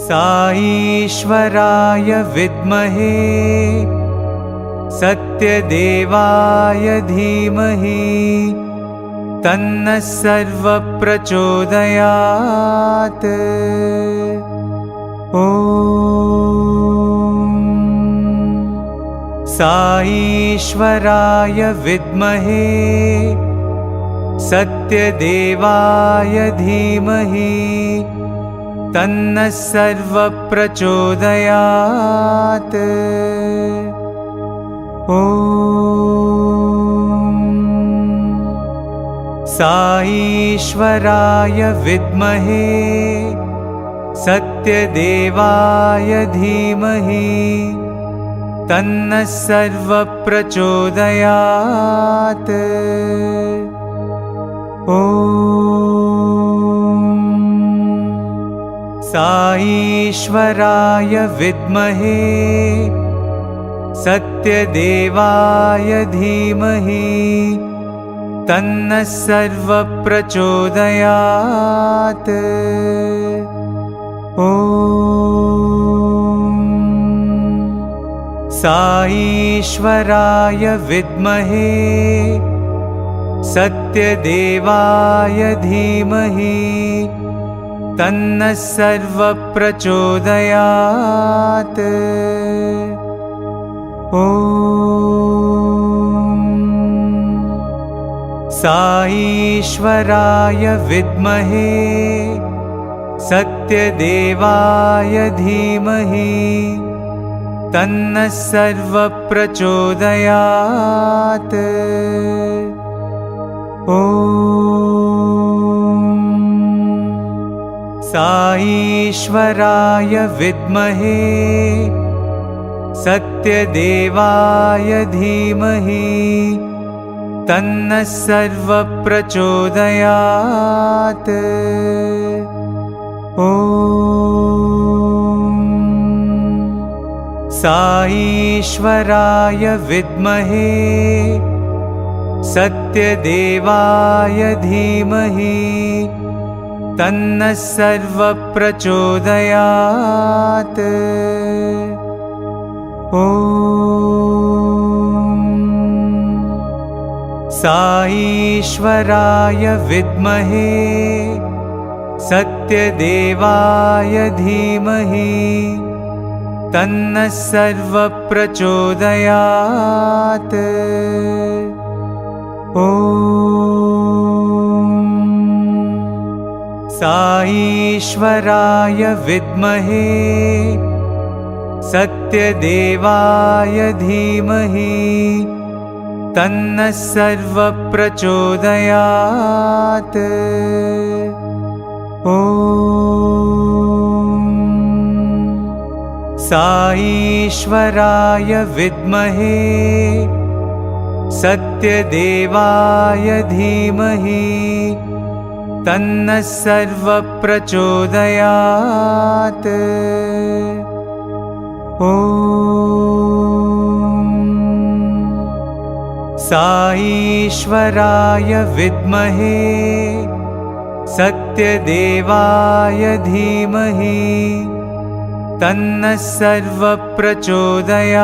सा ईश्वराय विद्महे सत्यदेवाय धीमहि तन्नः सर्वः प्रचोदयात्। सा ईश्वराय विद्महे सत्यदेवाय धीमहि तन्नः सर्वः प्रचोदयात्। सा ईश्वराय विद्महे सत्यदेवाय धीमहि तन्नः सर्वः प्रचोदयात्। सा ईश्वराय विद्महे सत्यदेवाय धीमहि तन्नः सर्वः प्रचोदयात्। सा ईश्वराय विद्महे सत्यदेवाय धीमहि तन्नः सर्वः प्रचोदयात्। सा ईश्वराय विद्महे सत्यदेवाय धीमहि तन्नः सर्वः प्रचोदयात्। सा ईश्वराय विद्महे सत्यदेवाय धीमहि तन्नः सर्वः प्रचोदयात्। सा ईश्वराय विद्महे सत्यदेवाय धीमहि तन्नः सर्वः प्रचोदयात्। सा ईश्वराय विद्महे सत्यदेवाय धीमहि तन्नः सर्वः प्रचोदयात्। सा ईश्वराय विद्महे सत्यदेवाय धीमहि तन्नः सर्वः प्रचोदयात्। सा ईश्वराय विद्महे सत्यदेवाय धीमहि तन्नः सर्वः प्रचोदयात्। सा ईश्वराय विद्महे सत्यदेवाय धीमहि तन्नः सर्वः प्रचोदयात्।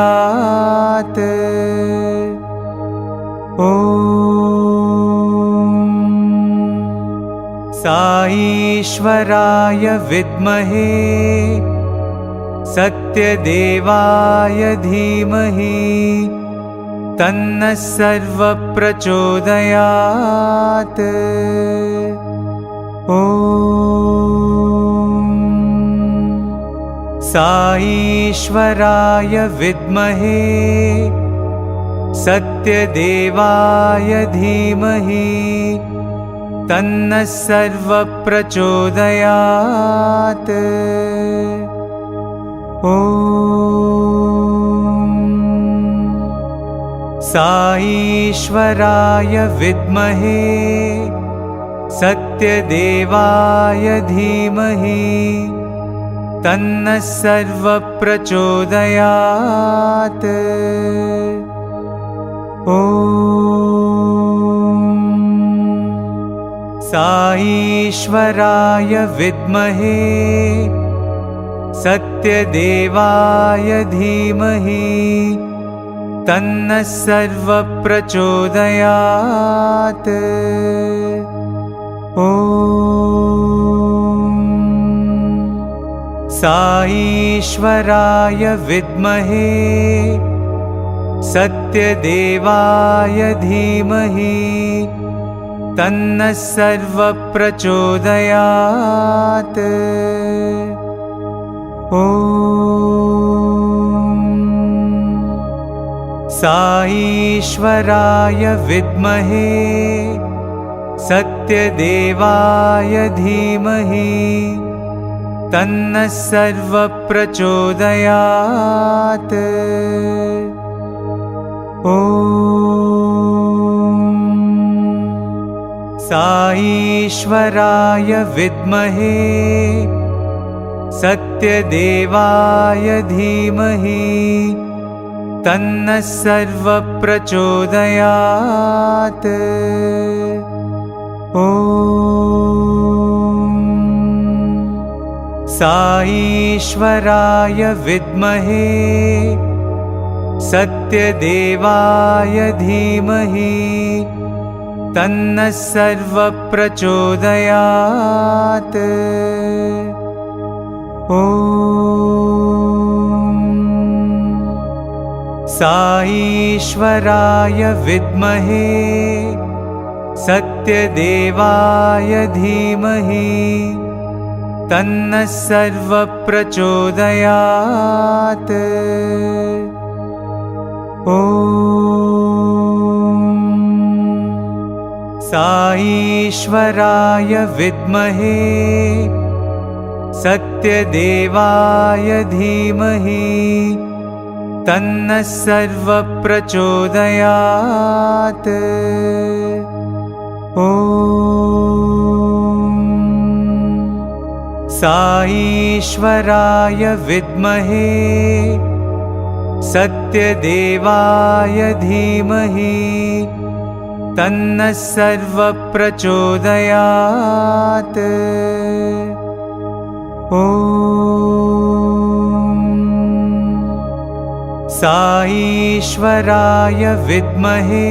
सा ईश्वराय विद्महे सत्यदेवाय धीमहि तन्नः सर्वः प्रचोदयात्। सा ईश्वराय विद्महे सत्यदेवाय धीमहि तन्नः सर्वः प्रचोदयात्। सा ईश्वराय विद्महे सत्यदेवाय धीमहि तन्नः सर्वः प्रचोदयात्। सा ईश्वराय विद्महे सत्यदेवाय धीमहि तन्नः सर्वः प्रचोदयात्। ॐ सा ईश्वराय विद्महे सत्यदेवाय धीमहि तन्नः सर्वः प्रचोदयात्। ॐ सा ईश्वराय विद्महे सत्यदेवाय धीमहि तन्नः सर्वः प्रचोदयात्। ॐ सा ईश्वराय विद्महे सत्यदेवाय धीमहि तन्नः सर्वः प्रचोदयात्। ॐ सा ईश्वराय विद्महे सत्यदेवाय धीमहि तन्नः सर्वः प्रचोदयात्। ॐ सा ईश्वराय विद्महे सत्यदेवाय धीमहि तन्नः सर्वः प्रचोदयात्। ॐ सा ईश्वराय विद्महे सत्यदेवाय धीमहि तन्नः सर्वः प्रचोदयात्। ॐ सा ईश्वराय विद्महे सत्यदेवाय धीमहि तन्नः सर्वः प्रचोदयात्। ॐ सा ईश्वराय विद्महे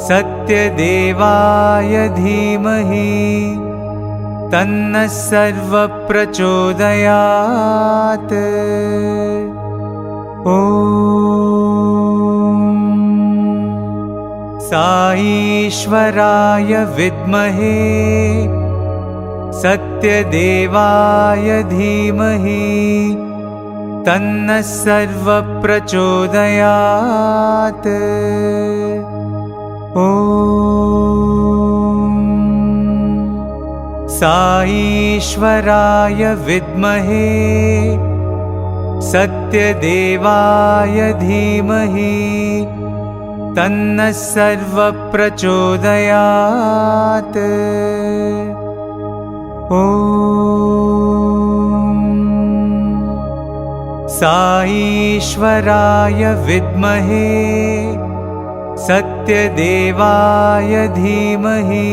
सत्यदेवाय धीमहि तन्नः सर्वः प्रचोदयात्। ॐ सा ईश्वराय विद्महे सत्यदेवाय धीमहि तन्नः सर्वः प्रचोदयात्। ॐ सा ईश्वराय विद्महे सत्यदेवाय धीमहि तन्नः सर्वः प्रचोदयात्। ॐ सा ईश्वराय विद्महे सत्यदेवाय धीमहि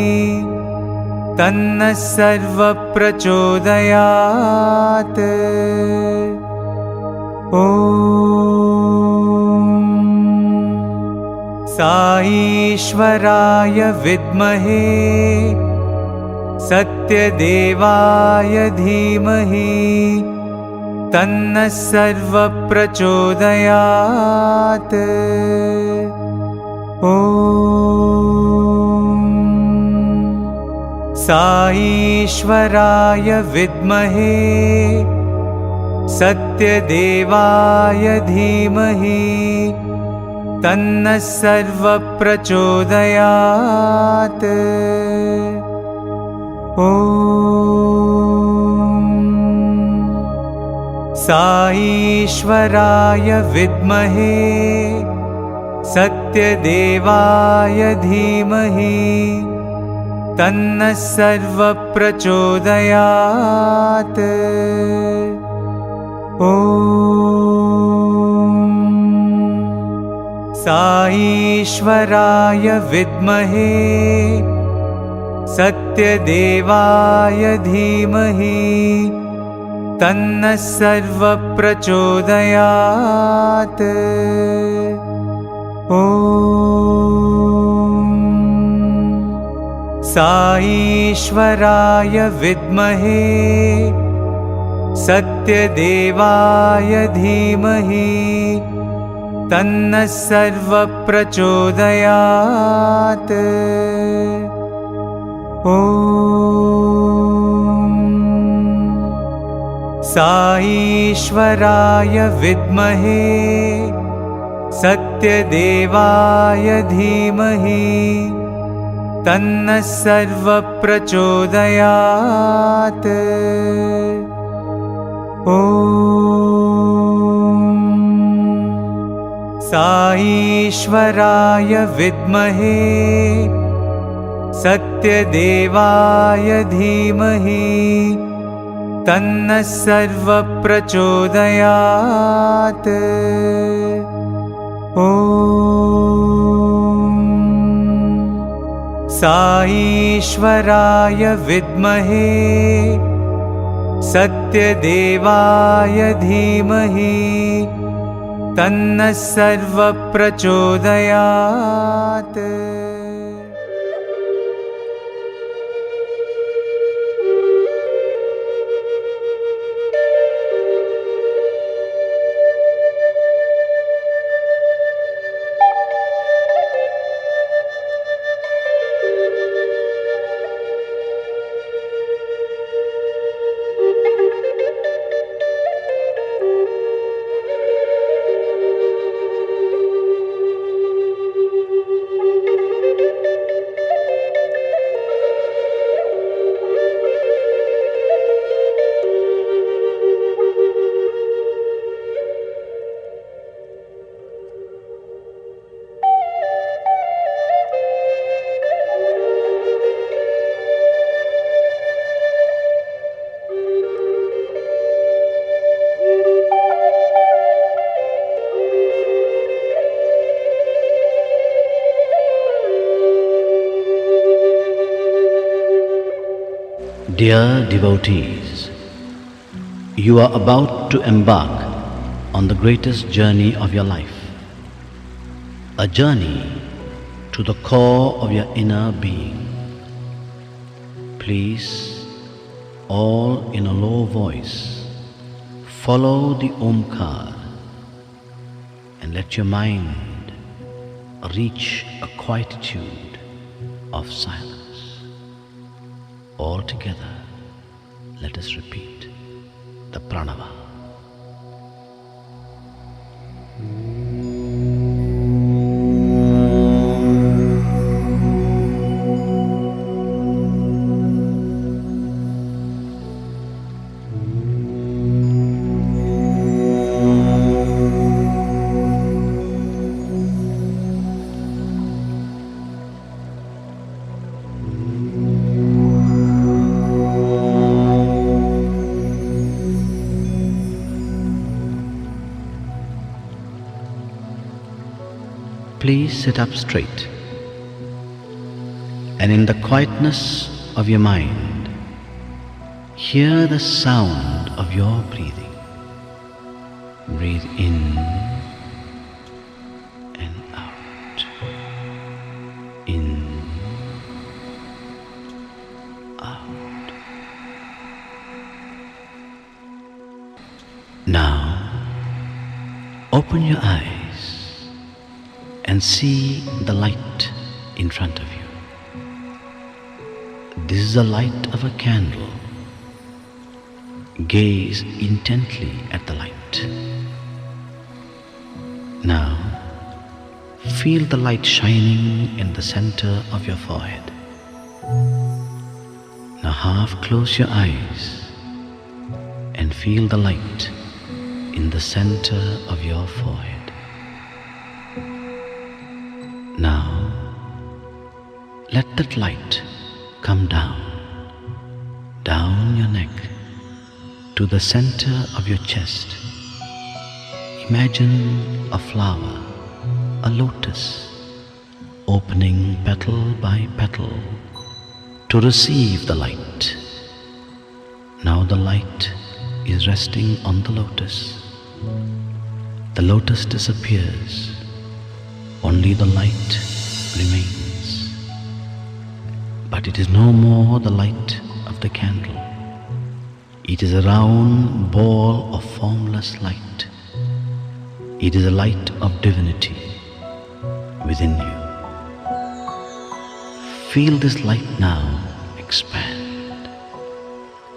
तन्नः सर्वः प्रचोदयात्। ॐ सा ईश्वराय विद्महे सत्यदेवाय धीमहि तन्नः सर्वः प्रचोदयात्। ॐ सा ईश्वराय विद्महे सत्यदेवाय धीमहि तन्नः सर्वः प्रचोदयात्। ॐ सा ईश्वराय विद्महे सत्यदेवाय धीमहि तन्नः सर्वः प्रचोदयात्। ॐ सा ईश्वराय विद्महे सत्यदेवाय धीमहि तन्नः सर्वप्रचोदयात्। ॐ सा ईश्वराय विद्महे सत्यदेवाय धीमहि तन्नः सर्वप्रचोदयात्। ॐ सा ईश्वराय विद्महे सत्यदेवाय धीमहि तन्नः सर्वप्रचोदयात्। ॐ सा ईश्वराय विद्महे सत्यदेवाय धीमहि तन्नः सर्वप्रचोदयात्। ॐ सा ईश्वराय विद्महे सत्यदेवाय धीमहि तन्नः सर्वप्रचोदयात्। Dear devotees, you are about to embark on the greatest journey of your life, a journey to the core of your inner being. Please, all in a low voice, follow the 𝐒𝐻𝐿 and let your mind reach a quietude of silence. All together, let us repeat the pranava. Please sit up straight, and in the quietness of your mind, hear the sound of your breathing. Breathe in and out, in, out. Now, open your eyes and see the light in front of you. This is the light of a candle. Gaze intently at the light. Now, feel the light shining in the center of your forehead. Now half close your eyes and feel the light in the center of your forehead. Now, let that light come down your neck to the center of your chest. Imagine a flower, a lotus, opening petal by petal to receive the light. Now the light is resting on the lotus. The lotus disappears, only the light remains. But it is no more the light of the candle. It is a round ball of formless light. It is a light of divinity within you. Feel this light now expand,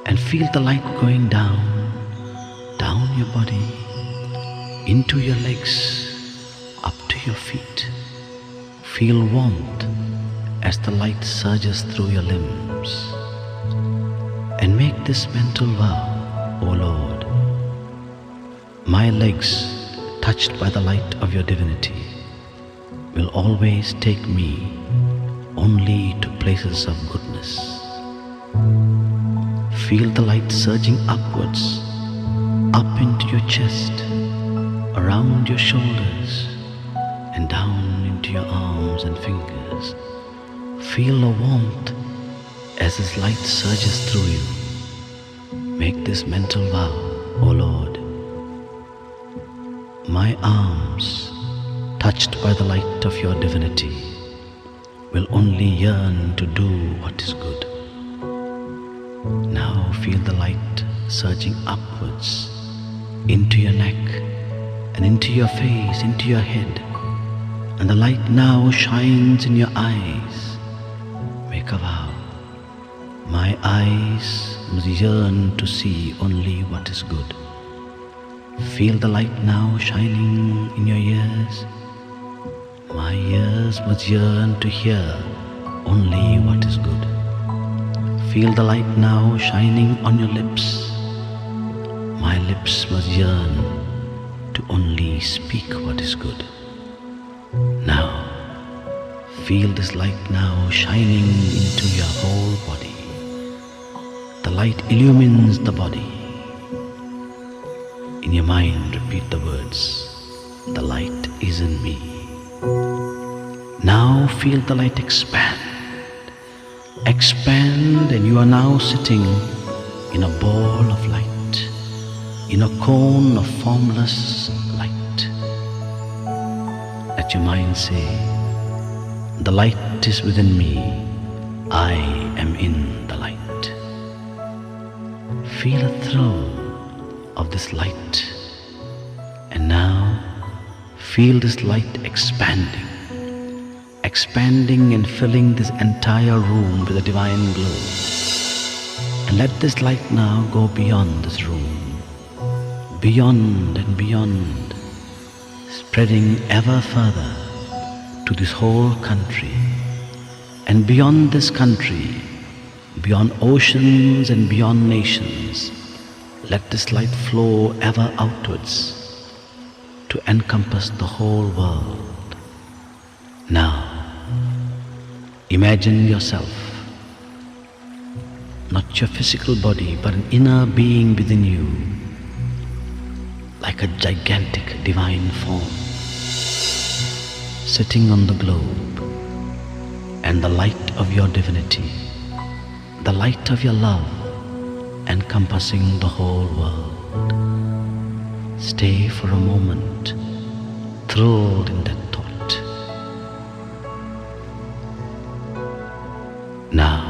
and feel the light going down your body, into your legs, up to your feet. Feel warmth as the light surges through your limbs. And make this mental vow, O Lord, my legs, touched by the light of your divinity, will always take me only to places of goodness. Feel the light surging upwards, up into your chest, around your shoulders, and down into your arms and fingers. Feel the warmth as this light surges through you. Make this mental vow, O Lord, my arms, touched by the light of your divinity, will only yearn to do what is good. Now feel the light surging upwards into your neck and into your face, into your head, and the light now shines in your eyes. Make a vow. My eyes must yearn to see only what is good. Feel the light now shining in your ears. My ears must yearn to hear only what is good. Feel the light now shining on your lips. My lips must yearn to only speak what is good. Now, feel this light now shining into your whole body. The light illumines the body. In your mind, repeat the words, the light is in me. Now feel the light expand. Expand, and you are now sitting in a ball of light, in a cone of formless light. Let your mind say, the light is within me, I am in the light. Feel a thrill of this light, and now feel this light expanding and filling this entire room with a divine glow. And let this light now go beyond this room, beyond and beyond, spreading ever further to this whole country, and beyond this country, beyond oceans and beyond nations. Let this light flow ever outwards to encompass the whole world. Now, imagine yourself, not your physical body, but an inner being within you, like a gigantic divine form, sitting on the globe, and the light of your divinity, the light of your love, encompassing the whole world. Stay for a moment, thrilled in that thought. Now,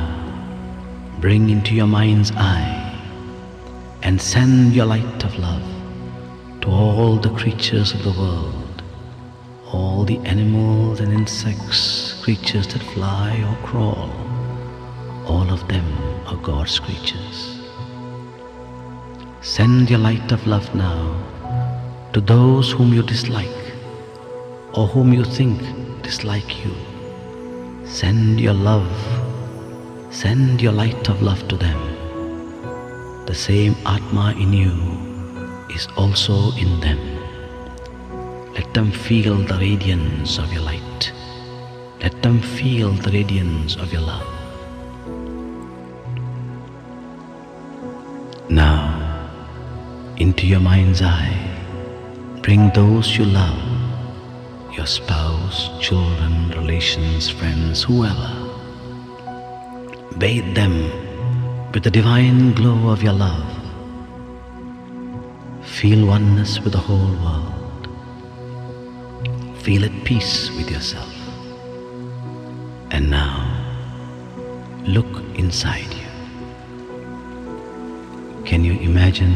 bring into your mind's eye and send your light of love to all the creatures of the world, all the animals and insects, creatures that fly or crawl. All of them are God's creatures. Send your light of love now to those whom you dislike or whom you think dislike you. Send your love, send your light of love to them. The same Atma in you is also in them. Let them feel the radiance of your light. Let them feel the radiance of your love. Now, into your mind's eye, bring those you love, your spouse, children, relations, friends, whoever. Bathe them with the divine glow of your love. Feel oneness with the whole world. Feel at peace with yourself. And now, look inside you. Can you imagine?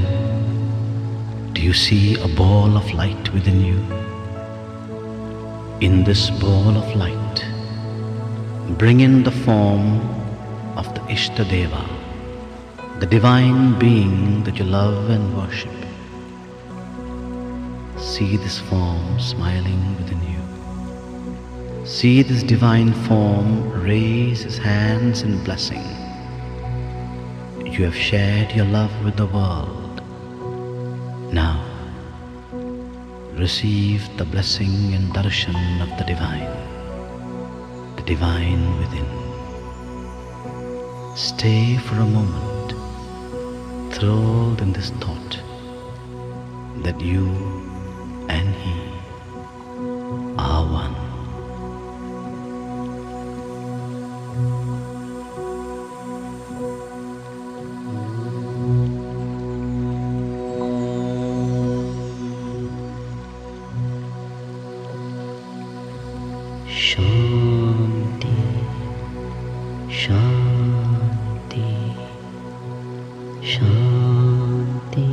Do you see a ball of light within you? In this ball of light, bring in the form of the Ishtadeva, the divine being that you love and worship. See this form smiling within you. See this divine form raise his hands in blessing. You have shared your love with the world. Now, receive the blessing and darshan of the divine within. Stay for a moment, thrilled in this thought that you and he are one. Shanti, Shanti, Shanti.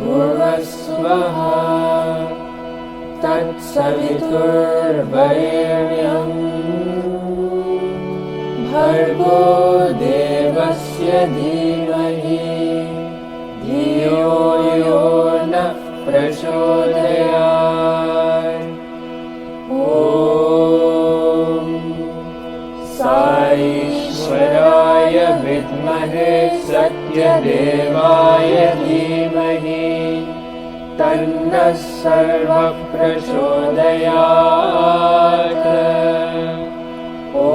भूर्भुवस्वः तत्सवितुर्वरेण्यं भर्गो देवस्य धीमहि धियो यो नः प्रचोदयात्। ॐ साईश्वराय विद्महे सत्यदेवाय धीमहि तन्नः सर्वः प्रचोदयात्। ॐ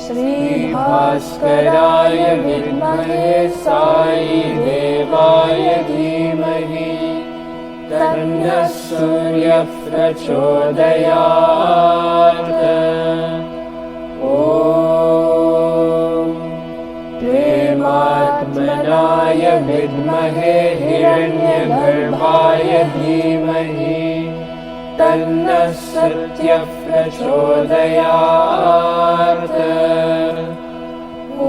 श्रीभास्कराय विद्महे साईदेवाय धीमहि तन्नः सूर्यः प्रचोदयात्। ॐ प्रेमात्मनाय विद्महे हिरण्यगर्भाय धीमहि तन्नः सत्यः प्रचोदयात्। ॐ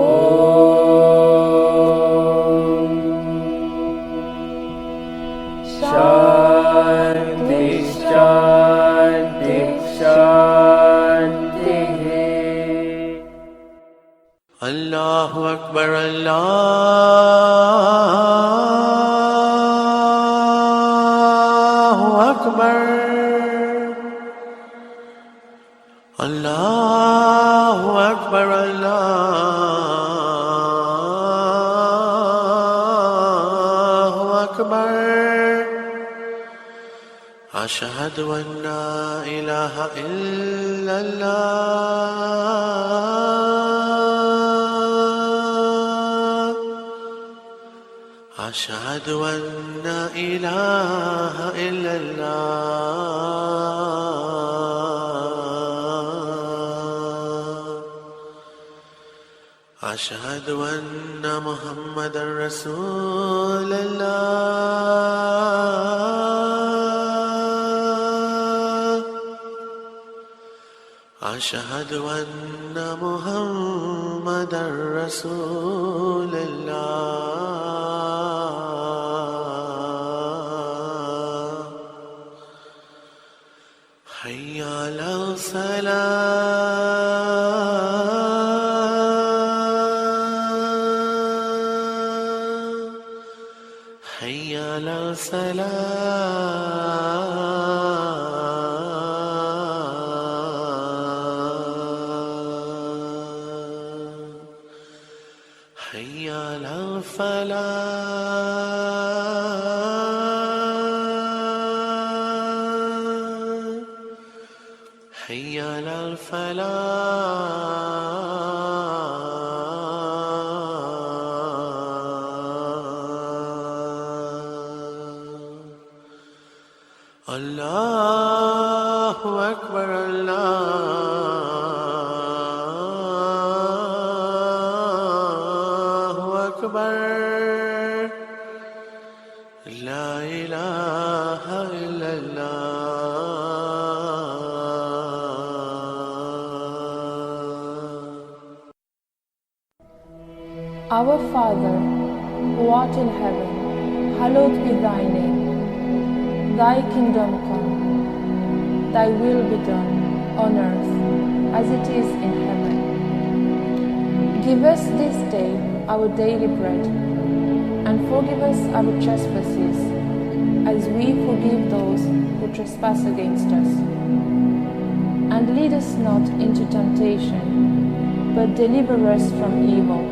शान्ति शान्ति शान्तिः। अल्लाहु अकबर अल्लाहु अकबर अल्लाहु अकबर अल्लाहु अकबर। अशहदु अन्ना इलाहा इल्लल्लाह अशहदु अन्ना इलाहा इल्लल्लाह अशहदु अन्ना मुहम्मदर रसूलल्लाह अशहदु अन्ना मुहम्मदर रसूलल्लाह। हय्या अला सलाह हय्या अला सलाह حي على الفلاح الله أكبر الله أكبر لا إله إلا الله. Our Father, who art in heaven, hallowed be thy name. Thy kingdom come, thy will be done, on earth as it is in heaven. Give us this day our daily bread, and forgive us our trespasses, as we forgive those who trespass against us. And lead us not into temptation, but deliver us from evil.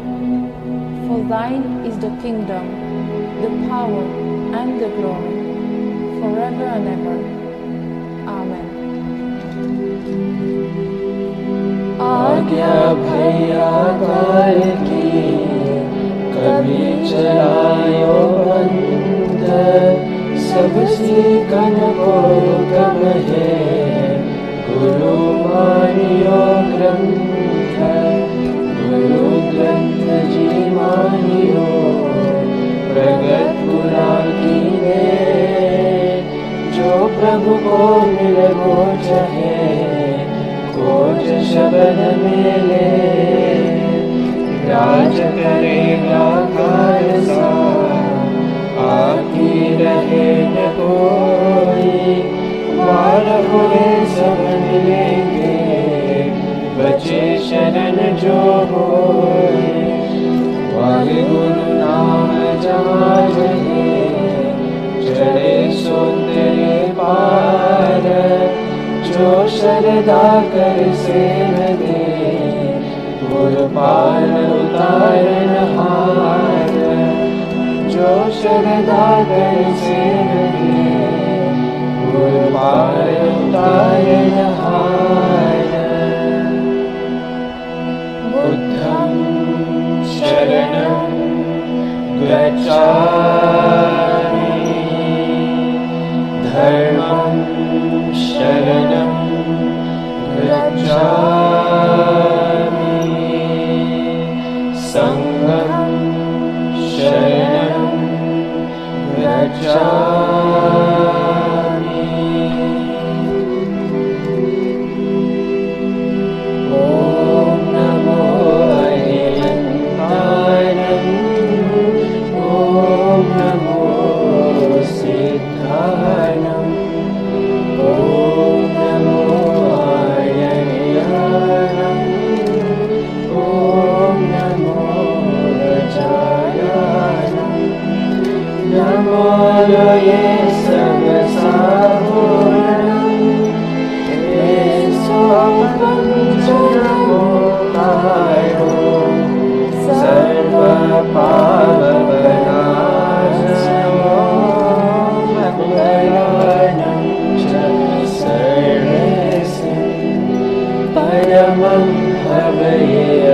For thine is the kingdom, the power, and the glory, forever and ever. Amen. आज्ञा भैया काल की, कभी चलायो बंद, सब सीखन को कब है, गुरु मानियो ग्रंथ, गुरु ग्रंथ जी मानियो, प्रगट पुराण की ने, जो प्रभु को मिल वो चाहे, खोज शब्द मिले, राज करेगा खालसा, आती रहे न कोई, वार हुए सब मिलेंगे, बचे शरण जो होए, वाहे गुरु नाम जहाँ रहे, चढ़े सो तेरे पार, जो शरदा कर सेव दे, गुरु पार उतारन हार, जो शरदा कर सेव दे, गुरु पार उतारन हार. बुद्धं शरणं गच्छामि, धर्मं शरणं गच्छामि, संघं शरणं गच्छामि. ॐ नमो अरिहन्ताय, ॐ नमो सिद्धाय, ॐ नमो आर्याय, ॐ नमो गजाय, नमो ये सब साधुर्णं, ये स्वपंच नमो कायो, सर्व पाप विनाशनो, मंगलानं च सर्वेषु, परमं भवयेमङ्गलम्.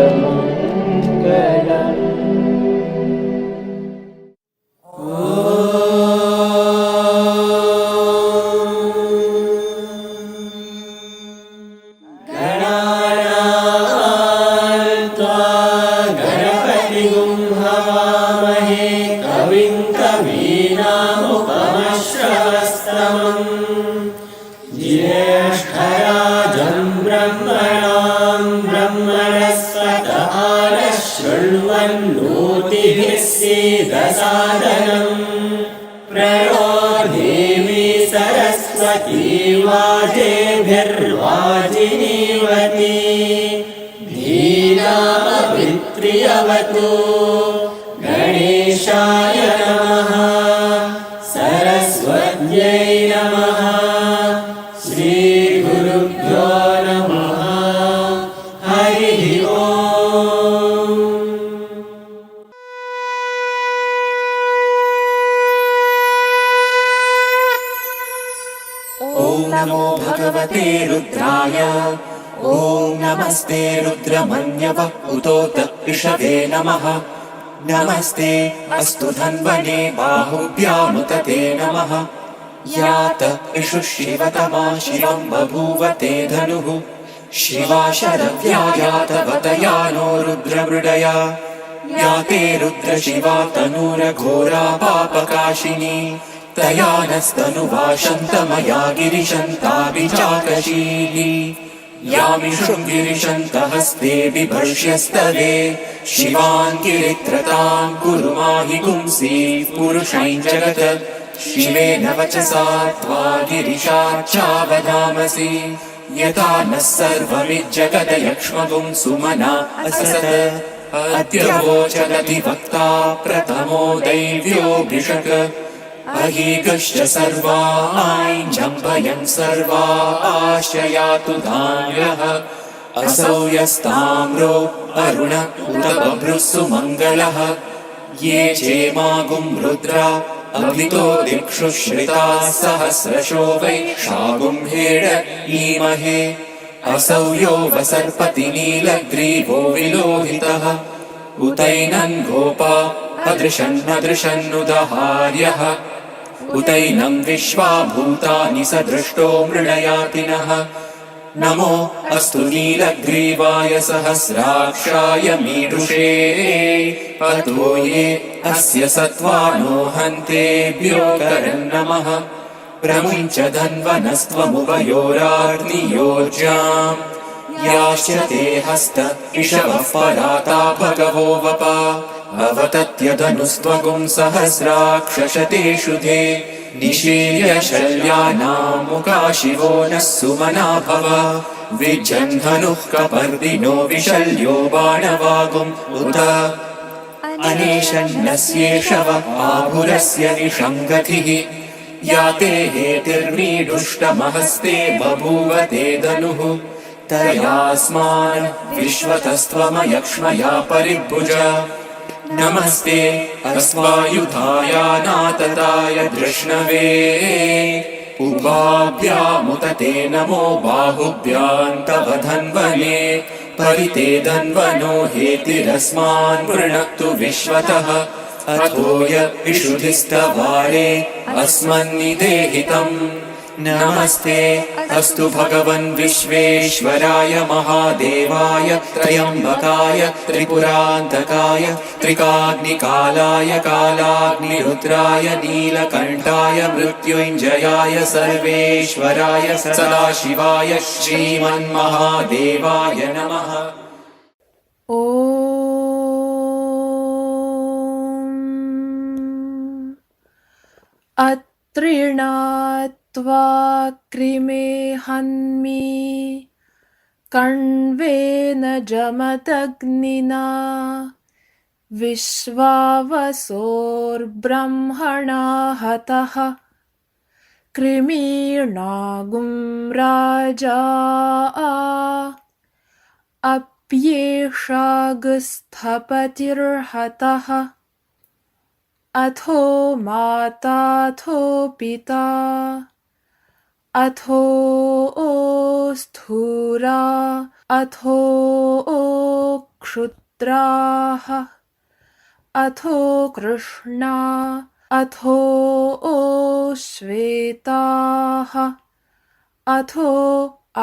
गणेशाय नमः, सरस्वत्यै नमः, श्रीगुरुभ्यो नमः. हरिः ओम्. ॐ नमो भगवते रुद्राय ॐ नमस्ते रुद्रमन्यव उतोत ऋषभे नमः नमस्ते अस्तु धन्वने बाहुभ्यामुत ते नमः यात इषु शिवतमा शिवं बभूव ते धनुः शिवा शरव्या यातवतया नो रुद्रमृडया याते रुद्रशिवा तनूरघोरा पापकाशिनी तया नस्तनुवाशन्तमया गिरिशन्ताभिचाकशीली यामि शृङ्गिरिशन्तहस्ते बिभर्ष्यस्तवे शिवान् गिरित्रतां कुरु माहि पुंसि पुरुषैं जगत् शिवेन वचसा त्वा गिरिशाच्चावधामसि यथा नः सर्वमिज्जगदयक्ष्मगुं सुमना असत अद्यवोचदधिवक्ता प्रथमो दैव्योऽभिषक् अहीगश्च सर्वा ऐञ्जम्भयन् सर्वा आश्रयातु धान्यः असौ यस्ताम्रो अरुण उत बभ्रुः सुमङ्गलः ये चेमागुं रुद्रा अभितो दिक्षु श्रिताः सहस्रशो वै शागुं हेड ईमहे असौ यो वसर्पति नीलग्रीवो विलोहितः उतैनं गोपा अदृशन्नदृशन्नुदहार्यः उतैनं विश्वा भूतानि सदृष्टो मृडयातिनः नमो अस्तु नीलग्रीवाय सहस्राक्षाय मीडुषे अतो ये अस्य सत्त्वानो हन्तेभ्यो करन्नमः प्रमुञ्च धन्वनस्त्वमुभयोराग्नियोर्जाम् याश्च ते हस्त इषवः पराता भगवो वपा अवतत्य धनुस्त्वगुं सहस्राक्षशतेषु धे निशीर्य शल्यानां मुखा शिवो नः सुमना भव विज्जन् धनुः कपर्दिनो विशल्यो बाणवागुम् उत अनेशन्नस्येषव आभुरस्य निषङ्गतिः याते हेतिर्मीडुष्टमहस्ते बभूव ते धनुः तयास्मान् विश्वतस्त्वमयक्ष्मया परिभुज नमस्ते अस्वायुधायानातताय धृष्णवे उभाभ्यामुत ते नमो बाहुभ्यां तव धन्वने परिते धन्वनो हेतिरस्मान् वृणक्तु विश्वतः अथो य इषुधिस्तवारे अस्मन्निदेहितम् नमस्ते अस्तु भगवन् विश्वेश्वराय महादेवाय त्र्यम्बकाय त्रिपुरान्तकाय त्रिकाग्निकालाय कालाग्निरुद्राय नीलकण्ठाय मृत्युञ्जयाय सर्वेश्वराय सदाशिवाय श्रीमन्महादेवाय नमः। अत्रीणात्वा कृमे हन्मि कण्वेन जमदग्निना विश्वावसोर्ब्रह्मणा हतः कृमीणागुं राजा अप्येषागस्थपतिर्हतः अथो माताथो पिता अथो स्थूरा अथो क्षुद्राः अथो कृष्णा अथो श्वेताः अथो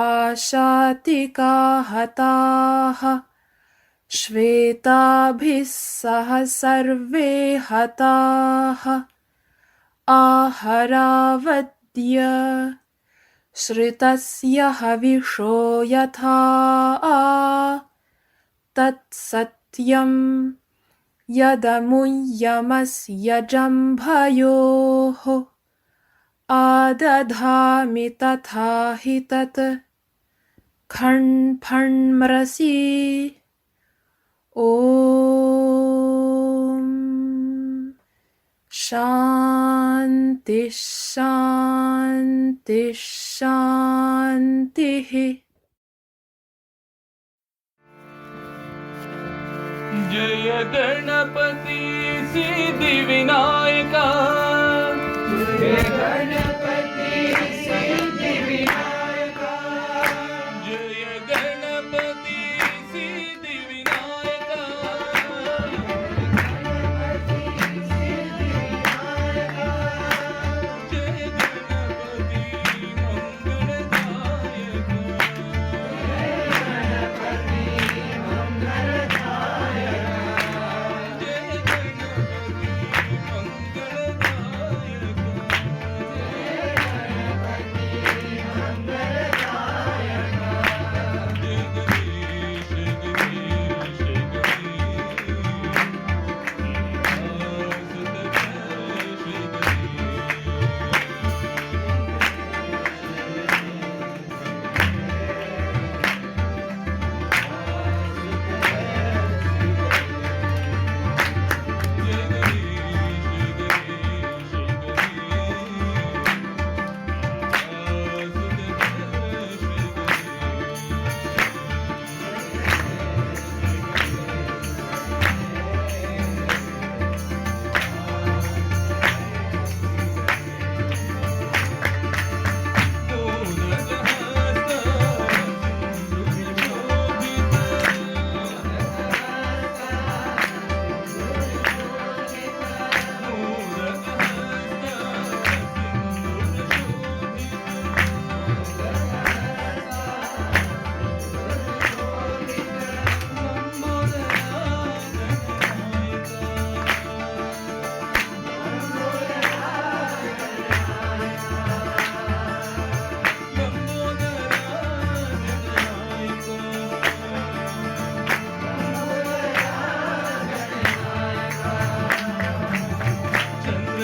आशातिका हताः श्वेताभिः सह सर्वे हताः आहरावद्य श्रितस्य हविषो यथा तत्सत्यं यदमुय्यमस्य जम्भयोः आदधामि तथा हि तत् खण्फण्मृषि ॐ शान्ति शान्ति शान्तिः। जय गणपति सिद्धिविनायका, जय गणपति सिद्धिविनायका।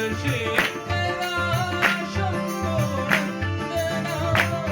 चंद्रशेखरा शंभो नंदना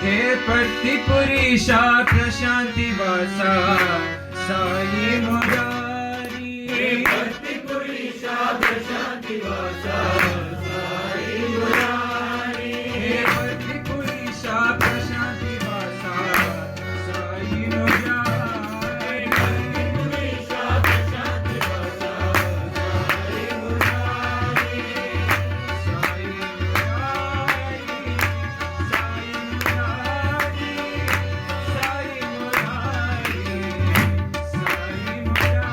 हे प्रतिपुरीशा प्रशांति वासा साई मुरारी हे प्रतिपुरीशा प्रशांति वासा साई मुरारी हे प्रतिपुरीशा प्रशांति वासा साई मुरारी प्रतिपुरीशा प्रशांति वासा Sai Murari Sai Murari Sai Murari Sai Murari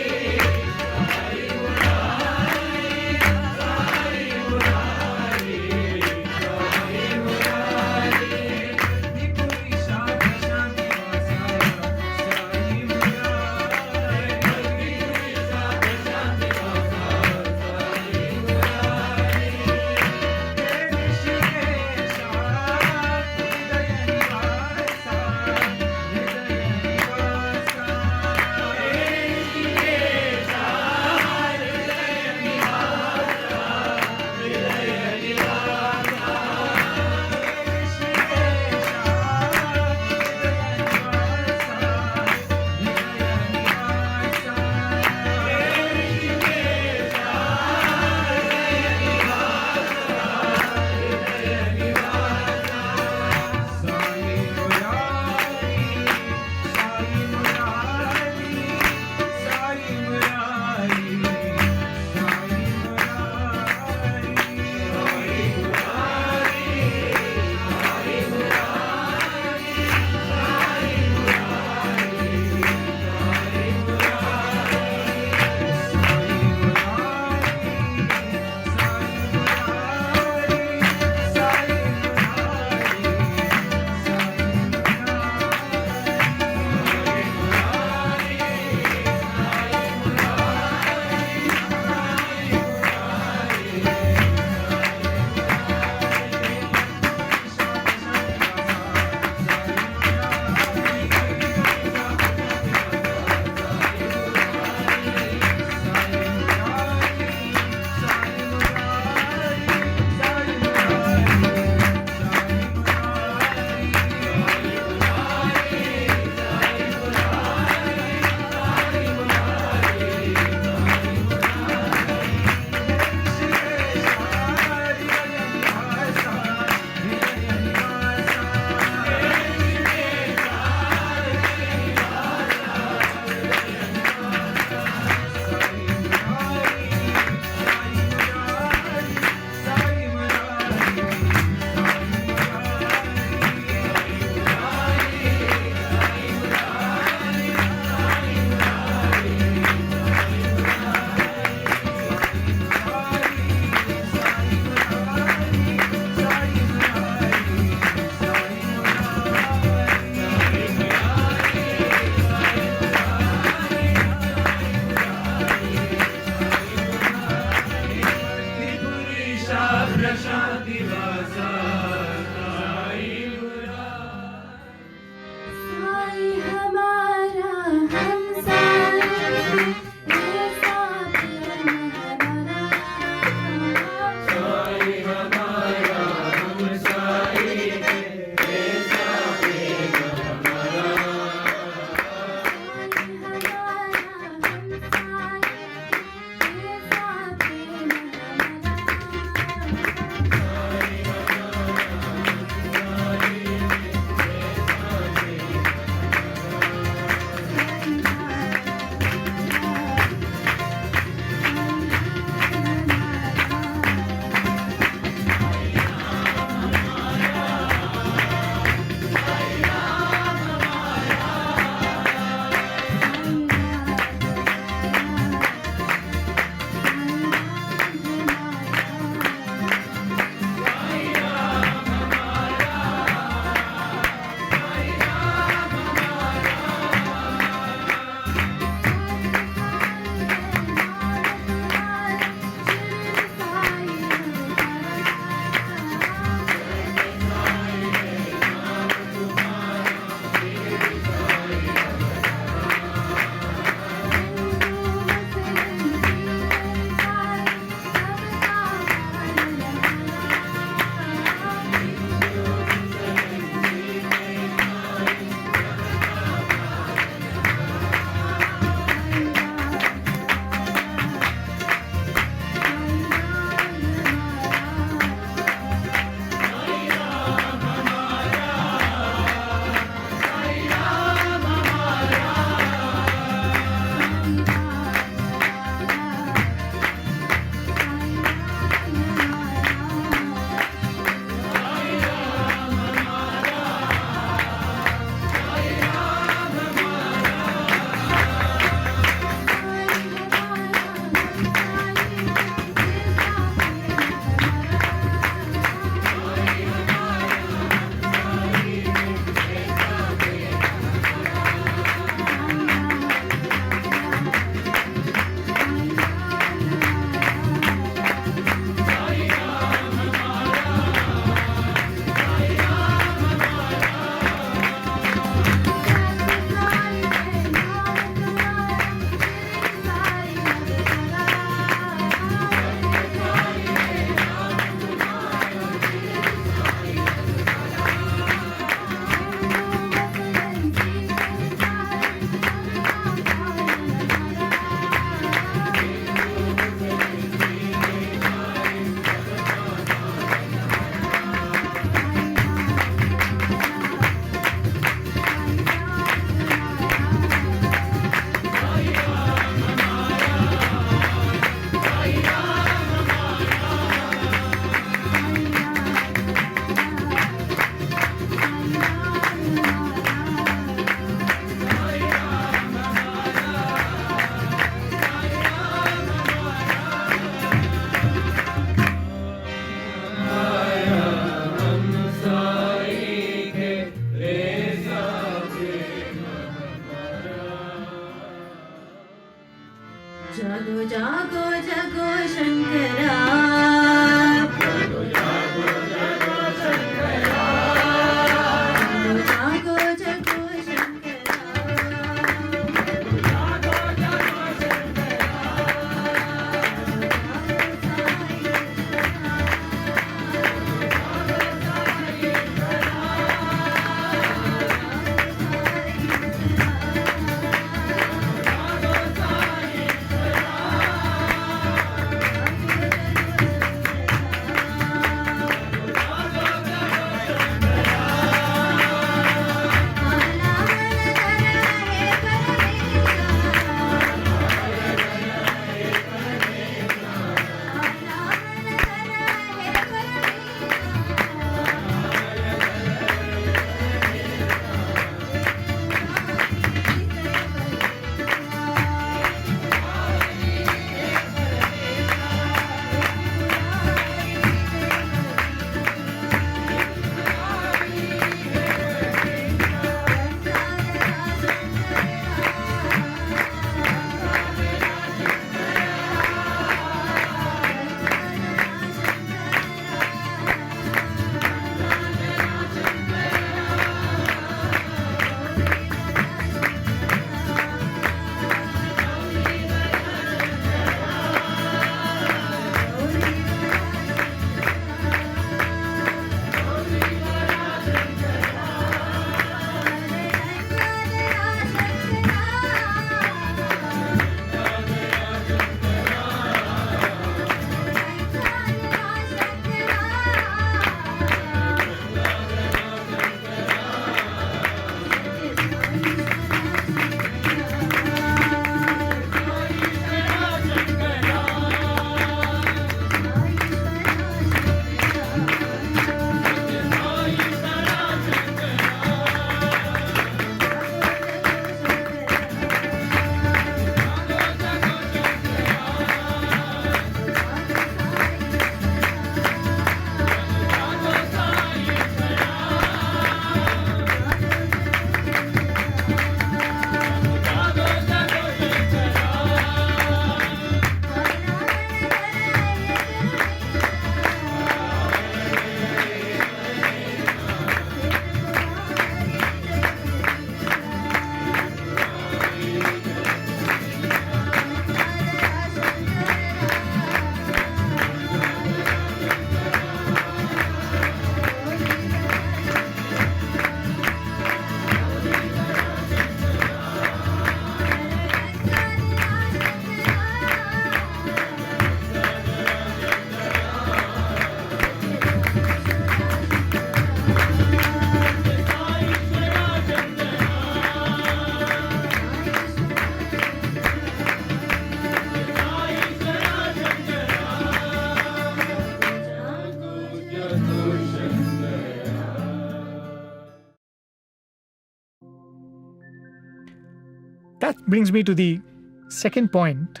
That brings me to the second point.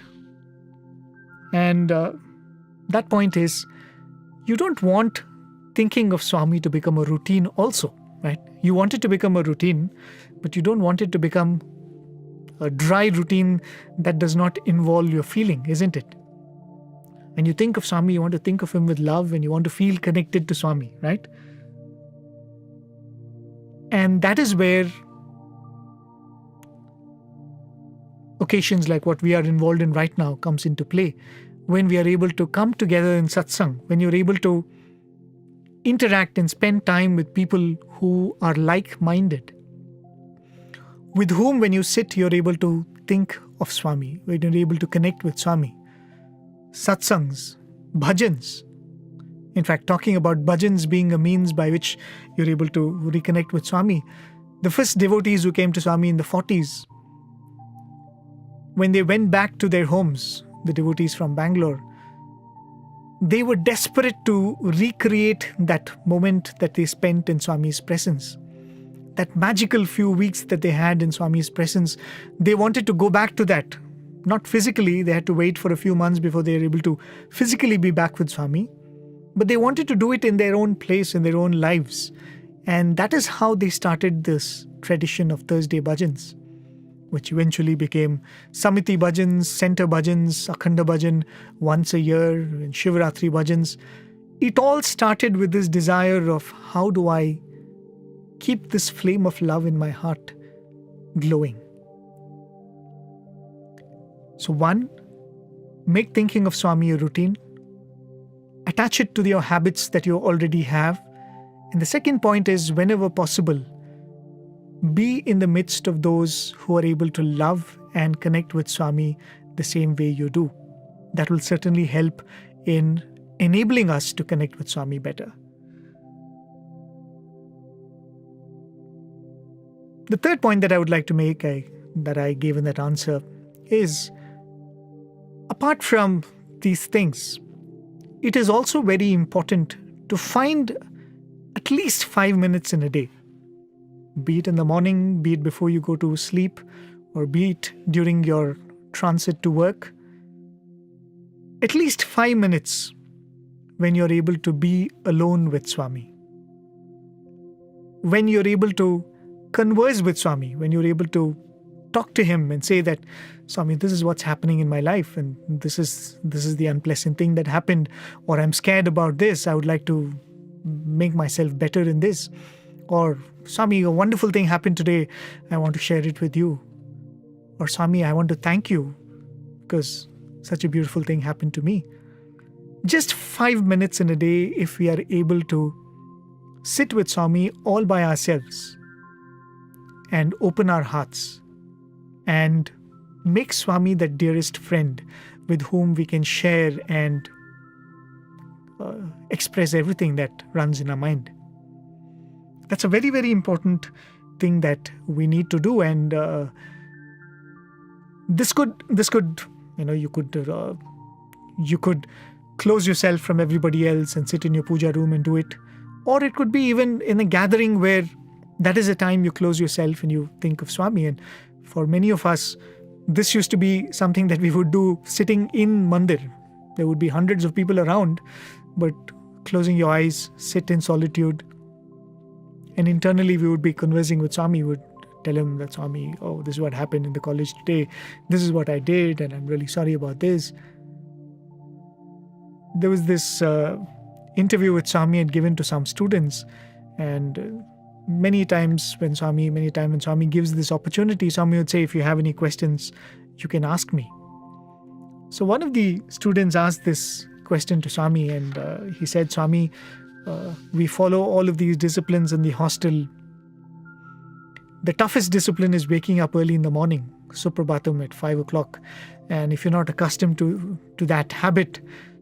And that point is, you don't want thinking of Swami to become a routine also, right? You want it to become a routine, but you don't want it to become a dry routine that does not involve your feeling, isn't it? When you think of Swami, you want to think of him with love and you want to feel connected to Swami, right? And that is where occasions like what we are involved in right now comes into play. When we are able to come together in satsang, when you're able to interact and spend time with people who are like-minded, with whom when you sit, you're able to think of Swami, when you're able to connect with Swami. Satsangs, bhajans. In fact, talking about bhajans being a means by which you're able to reconnect with Swami. The first devotees who came to Swami in the 40s, when they went back to their homes, the devotees from Bangalore, they were desperate to recreate that moment that they spent in Swami's presence. That magical few weeks that they had in Swami's presence, they wanted to go back to that. Not physically, they had to wait for a few months before they were able to physically be back with Swami. But they wanted to do it in their own place, in their own lives. And that is how they started this tradition of Thursday Bhajans, which eventually became Samiti Bhajans, Center Bhajans, Akhanda Bhajan once a year, and Shivratri Bhajans. It all started with this desire of how do I keep this flame of love in my heart glowing. So one, make thinking of Swami a routine. Attach it to your habits that you already have. And the second point is, whenever possible, be in the midst of those who are able to love and connect with Swami the same way you do. That will certainly help in enabling us to connect with Swami better. The third point that I would like to make, that I gave in that answer, is apart from these things, it is also very important to find at least 5 minutes in a day. Be it in the morning, be it before you go to sleep, or be it during your transit to work. At least 5 minutes when you're able to be alone with Swami. When you're able to converse with Swami, when you're able to talk to him and say that, Swami, this is what's happening in my life, and this is the unpleasant thing that happened, or I'm scared about this, I would like to make myself better in this. Or, Swami, a wonderful thing happened today, I want to share it with you. Or, Swami, I want to thank you because such a beautiful thing happened to me. Just 5 minutes in a day, if we are able to sit with Swami all by ourselves and open our hearts and make Swami the dearest friend with whom we can share and express everything that runs in our mind. That's a very, very important thing that we need to do. And this could you could close yourself from everybody else and sit in your puja room and do it. Or it could be even in a gathering where that is a time you close yourself and you think of Swami. And for many of us, this used to be something that we would do sitting in mandir. There would be hundreds of people around, but closing your eyes, sit in solitude. And internally we would be conversing with Swami. We would tell him that, Swami, oh, this is what happened in the college today. This is what I did, and I'm really sorry about this. There was this interview with Swami had given to some students, and many times when Swami gives this opportunity, Swami would say, if you have any questions, you can ask me. So one of the students asked this question to Swami, and he said, Swami, we follow all of these disciplines in the hostel. The toughest discipline is waking up early in the morning, Suprabhatam at 5 o'clock. And if you're not accustomed to that habit,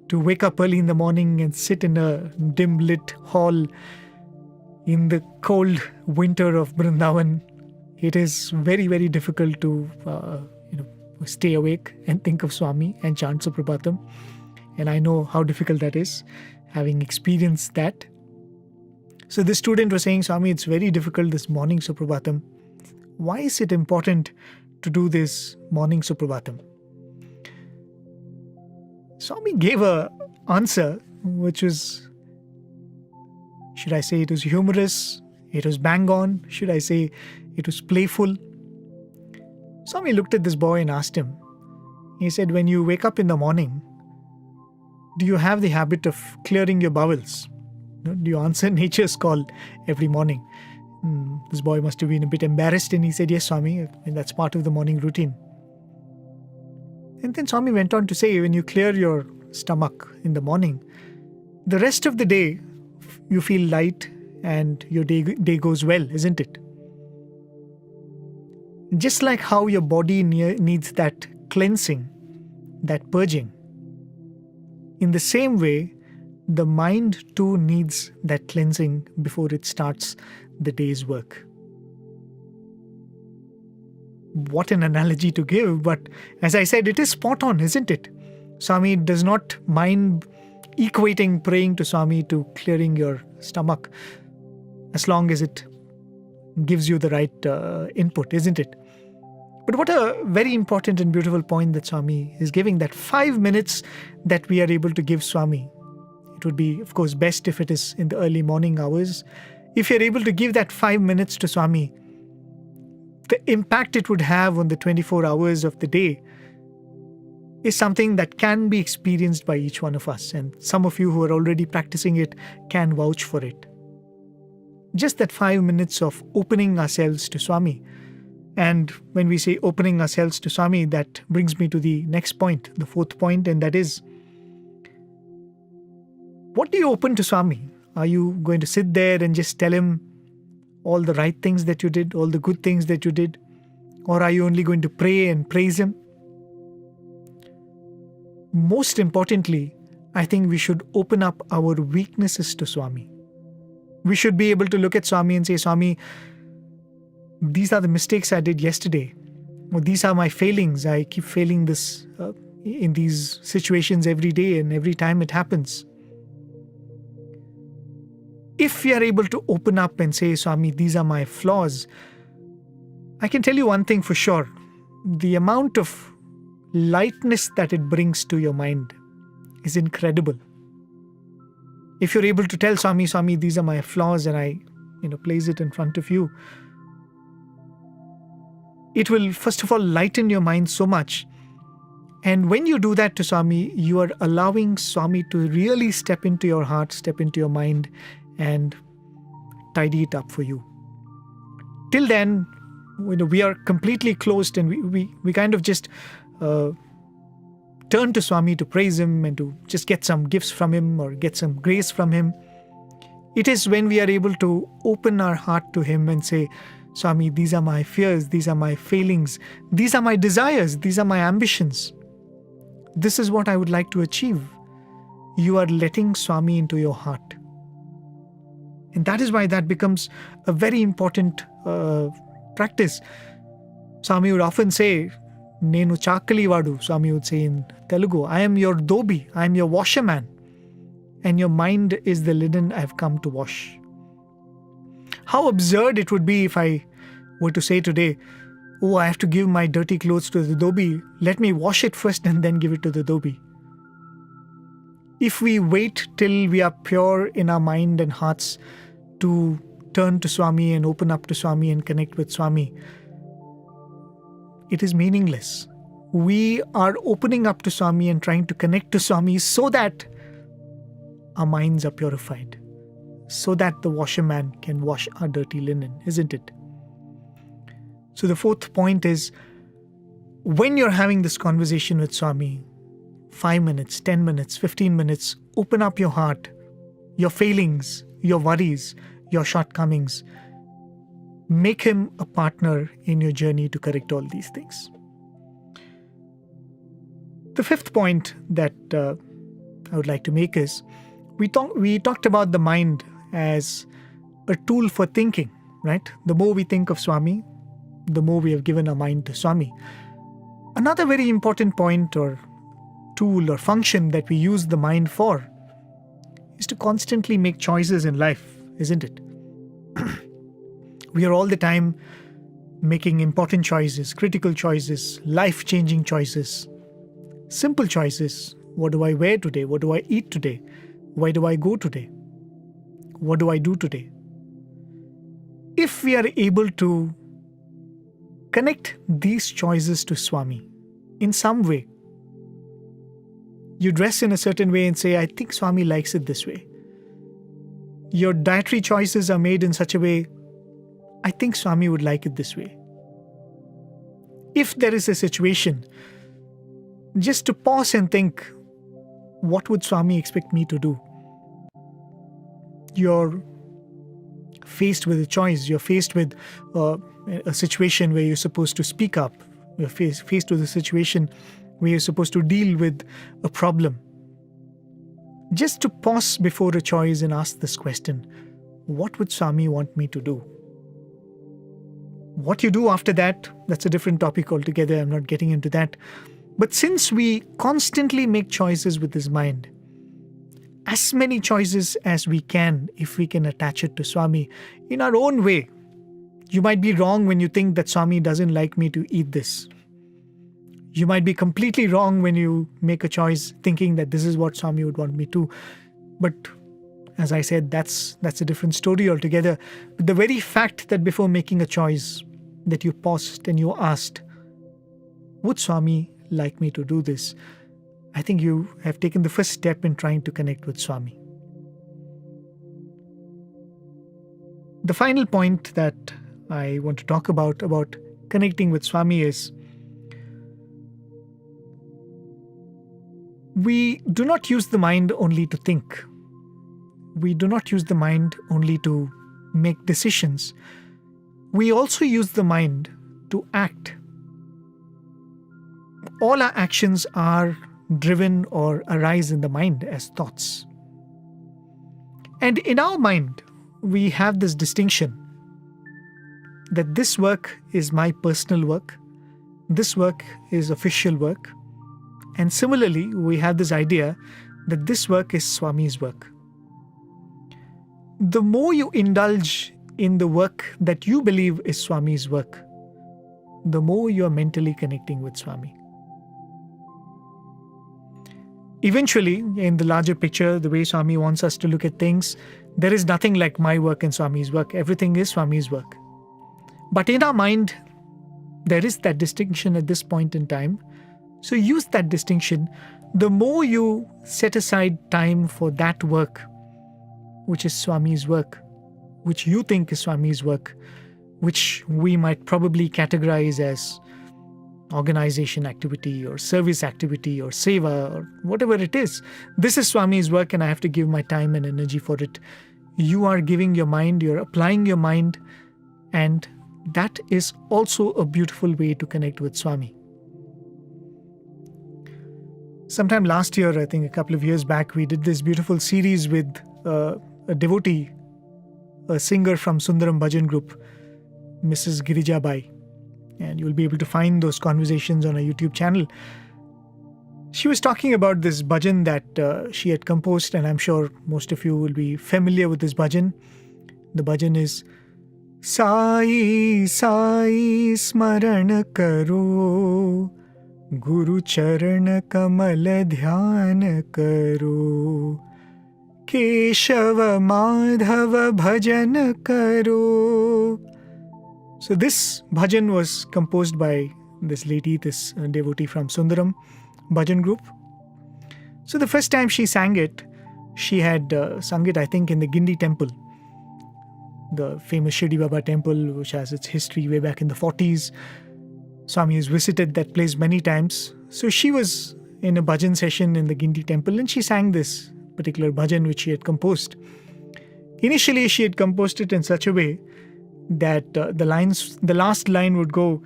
to wake up early in the morning and sit in a dim lit hall in the cold winter of Vrindavan, it is very, very difficult to stay awake and think of Swami and chant Suprabhatam. And I know how difficult that is, having experienced that. So this student was saying, Swami, it's very difficult this morning Suprabhatam. Why is it important to do this morning Suprabhatam. Swami gave a answer which was, should I say it was humorous, it was bang on, should I say it was playful? Swami looked at this boy and asked him, he said, when you wake up in the morning, do you have the habit of clearing your bowels? Do you answer nature's call every morning? This boy must have been a bit embarrassed, and he said, yes, Swami, that's part of the morning routine. And then Swami went on to say, when you clear your stomach in the morning, the rest of the day you feel light and your day goes well, isn't it? Just like how your body needs that cleansing, that purging, in the same way, the mind too needs that cleansing before it starts the day's work. What an analogy to give, but as I said, it is spot on, isn't it? Swami does not mind equating praying to Swami to clearing your stomach, as long as it gives you the right input, isn't it? But what a very important and beautiful point that Swami is giving, that 5 minutes that we are able to give Swami. It would be, of course, best if it is in the early morning hours. If you're able to give that 5 minutes to Swami, the impact it would have on the 24 hours of the day is something that can be experienced by each one of us. And some of you who are already practicing it can vouch for it. Just that 5 minutes of opening ourselves to Swami. And when we say opening ourselves to Swami, that brings me to the next point, the fourth point, and that is, what do you open to Swami? Are you going to sit there and just tell him all the right things that you did, all the good things that you did? Or are you only going to pray and praise him? Most importantly, I think we should open up our weaknesses to Swami. We should be able to look at Swami and say, Swami, these are the mistakes I did yesterday. Or these are my failings. I keep failing this in these situations every day and every time it happens. If we are able to open up and say, Swami, these are my flaws, I can tell you one thing for sure. The amount of lightness that it brings to your mind is incredible. If you're able to tell Swami, Swami, these are my flaws, and I, place it in front of you, it will first of all lighten your mind so much. And when you do that to Swami, you are allowing Swami to really step into your heart, step into your mind, and tidy it up for you. Till then, we are completely closed, and we kind of just turn to Swami to praise him and to just get some gifts from him or get some grace from him. It is when we are able to open our heart to him and say, Swami, these are my fears, these are my failings, these are my desires, these are my ambitions. This is what I would like to achieve. You are letting Swami into your heart. And that is why that becomes a very important practice. Swami would often say, Nenu chakali vadu, Swami would say in Telugu, I am your dhobi, I am your washerman, and your mind is the linen I have come to wash. How absurd it would be if I were to say today, oh, I have to give my dirty clothes to the dhobi, let me wash it first and then give it to the dhobi. If we wait till we are pure in our mind and hearts to turn to Swami and open up to Swami and connect with Swami, it is meaningless. We are opening up to Swami and trying to connect to Swami so that our minds are purified, so that the washerman can wash our dirty linen, isn't it? So the fourth point is, when you're having this conversation with Swami, 5 minutes, 10 minutes, 15 minutes, open up your heart, your failings, your worries, your shortcomings. Make him a partner in your journey to correct all these things. The fifth point that I would like to make is, we talked about the mind as a tool for thinking, right? The more we think of Swami, the more we have given our mind to Swami. Another very important point or tool or function that we use the mind for is to constantly make choices in life, isn't it? We are all the time making important choices, critical choices, life-changing choices, simple choices. What do I wear today? What do I eat today? Where do I go today? What do I do today? If we are able to connect these choices to Swami in some way, you dress in a certain way and say, I think Swami likes it this way. Your dietary choices are made in such a way, I think Swami would like it this way. If there is a situation, just to pause and think, what would Swami expect me to do? You're faced with a choice. You're faced with a situation where you're supposed to speak up. You're faced with a situation where you're supposed to deal with a problem. Just to pause before a choice and ask this question, what would Swami want me to do? What you do after that, that's a different topic altogether. I'm not getting into that. But since we constantly make choices with this mind, as many choices as we can, if we can attach it to Swami in our own way. You might be wrong when you think that Swami doesn't like me to eat this. You might be completely wrong when you make a choice thinking that this is what Swami would want me to. But as I said, that's a different story altogether. But the very fact that before making a choice, that you paused and you asked, would Swami like me to do this? I think you have taken the first step in trying to connect with Swami. The final point that I want to talk about connecting with Swami is, we do not use the mind only to think. We do not use the mind only to make decisions. We also use the mind to act. All our actions are driven or arise in the mind as thoughts. And in our mind, we have this distinction that this work is my personal work, this work is official work, and similarly, we have this idea that this work is Swami's work. The more you indulge in the work that you believe is Swami's work, the more you are mentally connecting with Swami. Eventually, in the larger picture, the way Swami wants us to look at things, there is nothing like my work and Swami's work. Everything is Swami's work. But in our mind, there is that distinction at this point in time. So use that distinction. The more you set aside time for that work, which is Swami's work, which you think is Swami's work, which we might probably categorize as organization activity or service activity or seva or whatever it is. This is Swami's work and I have to give my time and energy for it. You are giving your mind, you're applying your mind, and that is also a beautiful way to connect with Swami. Sometime last year, I think a couple of years back, we did this beautiful series with a devotee, a singer from Sundaram Bhajan group, Mrs. 𝐒𝐤𝐳𝐵𝐈. And you'll be able to find those conversations on our YouTube channel. She was talking about this bhajan that she had composed, and I'm sure most of you will be familiar with this bhajan. The bhajan is Sai Sai Smaran Karo, Guru Charan Kamal Dhyan Karo, Keshava Madhava Bhajan Karo. So this bhajan was composed by this lady, this devotee from Sundaram Bhajan group. So the first time she sang it, she had sung it, I think, in the Gindi temple, the famous Shirdi Baba temple, which has its history way back in the 40s. Swami has visited that place many times. So she was in a bhajan session in the Gindi temple and she sang this particular bhajan which she had composed. Initially, she had composed it in such a way that the last line would go,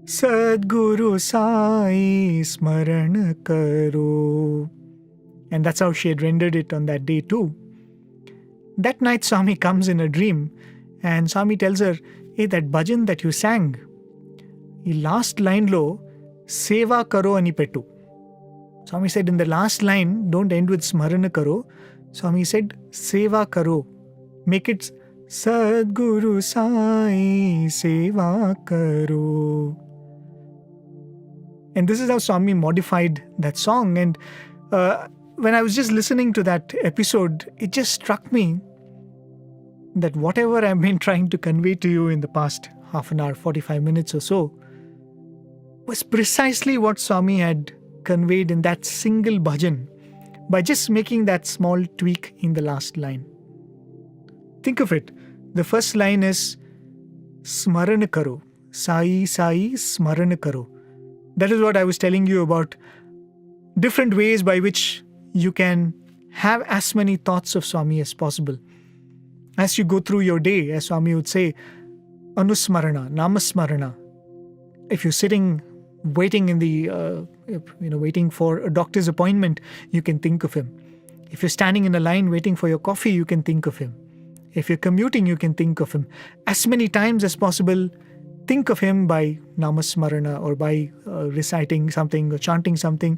Sadguru Sai Smaran Karo. And that's how she had rendered it on that day too. That night, Swami comes in a dream and Swami tells her, hey, that bhajan that you sang, the last line lo, Seva Karo Ani Pettu. Swami said, in the last line, don't end with Smarana Karo. Swami said, Seva Karo. Make it Sadguru Sai Seva Karo. And this is how Swami modified that song. And when I was just listening to that episode, it just struck me that whatever I've been trying to convey to you in the past half an hour, 45 minutes or so, was precisely what Swami had conveyed in that single bhajan by just making that small tweak in the last line. Think of it. The first line is Smarana Karo. Sai Sai Smarana Karo. That is what I was telling you about. Different ways by which you can have as many thoughts of Swami as possible. As you go through your day, as Swami would say, Anusmarana, Namasmarana. If you're sitting, waiting in the, waiting for a doctor's appointment, you can think of him. If you're standing in a line waiting for your coffee, you can think of him. If you're commuting, you can think of him. As many times as possible, think of him by Namasmarana or by reciting something or chanting something.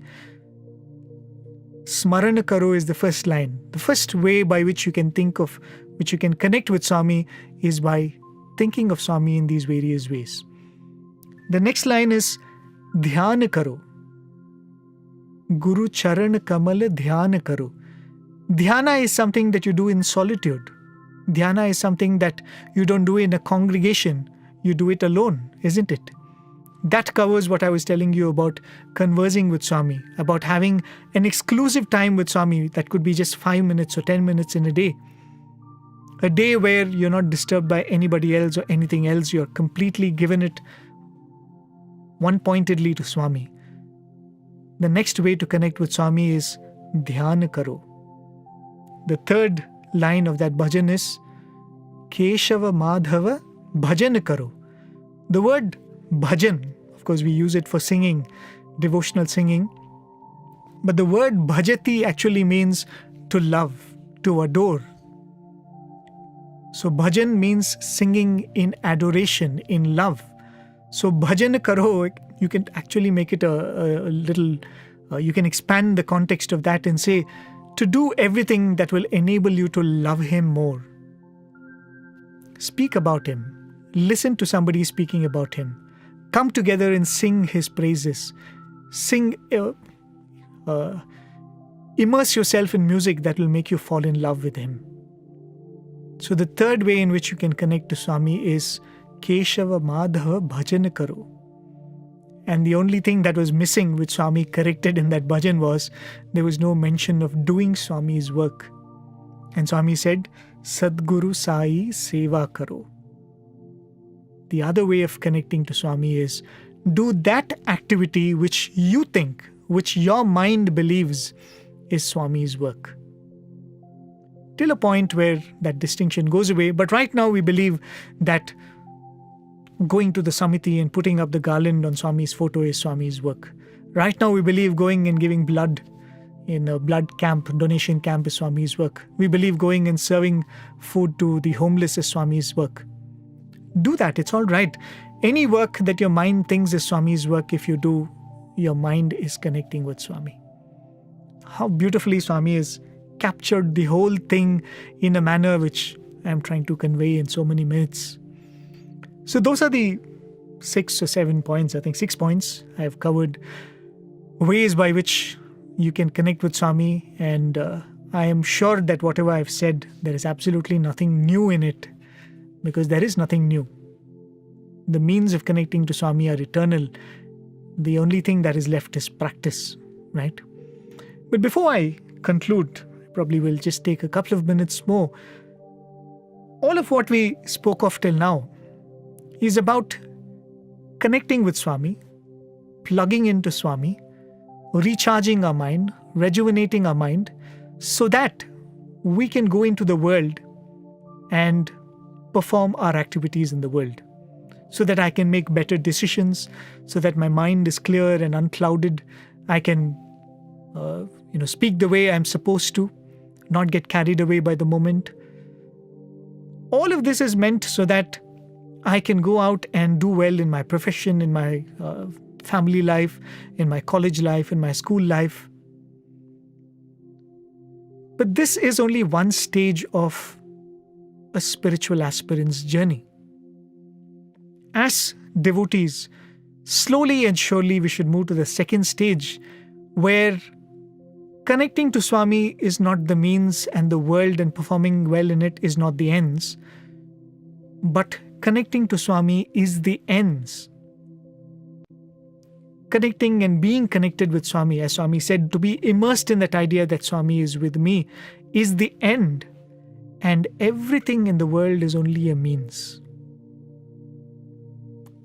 Smarana Karo is the first line. The first way by which you can think of, which you can connect with Swami is by thinking of Swami in these various ways. The next line is Dhyana Karo. Guru Charan Kamal Dhyana Karo. Dhyana is something that you do in solitude. Dhyana is something that you don't do in a congregation. You do it alone, isn't it? That covers what I was telling you about conversing with Swami, about having an exclusive time with Swami that could be just 5 minutes or 10 minutes in a day. A day where you're not disturbed by anybody else or anything else. You're completely given it one-pointedly to Swami. The next way to connect with Swami is Dhyana Karo. The third line of that bhajan is 𝐒𝐭 Madhava Bhajan Karo. The word bhajan, of course we use it for singing, devotional singing, but the word bhajati actually means to love, to adore. So bhajan means singing in adoration, in love. So bhajan karo, you can actually make it a little, you can expand the context of that and say, to do everything that will enable you to love him more. Speak about him. Listen to somebody speaking about him. Come together and sing his praises. Sing, immerse yourself in music that will make you fall in love with him. So the third way in which you can connect to Swami is 𝐒𝐭 Madhava Bhajan Karo. And the only thing that was missing, which Swami corrected in that bhajan, was there was no mention of doing Swami's work. And Swami said, Sadguru Sai Seva Karo. The other way of connecting to Swami is do that activity which you think, which your mind believes is Swami's work. Till a point where that distinction goes away. But right now we believe that going to the Samiti and putting up the garland on Swami's photo is Swami's work. Right now we believe going and giving blood in a blood camp, donation camp is Swami's work. We believe going and serving food to the homeless is Swami's work. Do that, it's all right. Any work that your mind thinks is Swami's work, if you do, your mind is connecting with Swami. How beautifully Swami has captured the whole thing in a manner which I am trying to convey in so many minutes. So those are the 6 or 7 points, I think 6 points I have covered, ways by which you can connect with Swami, and I am sure that whatever I've said, there is absolutely nothing new in it, because there is nothing new. The means of connecting to Swami are eternal. The only thing that is left is practice, right? But before I conclude, I probably will just take a couple of minutes more. All of what we spoke of till now is about connecting with Swami, plugging into Swami, recharging our mind, rejuvenating our mind, so that we can go into the world and perform our activities in the world, so that I can make better decisions, so that my mind is clear and unclouded. I can speak the way I'm supposed to, not get carried away by the moment. All of this is meant so that I can go out and do well in my profession, in my family life, in my college life, in my school life. But this is only one stage of a spiritual aspirant's journey. As devotees, slowly and surely we should move to the second stage, where connecting to Swami is not the means and the world and performing well in it is not the ends, but connecting to Swami is the ends. Connecting and being connected with Swami, as Swami said, to be immersed in that idea that Swami is with me is the end, and everything in the world is only a means.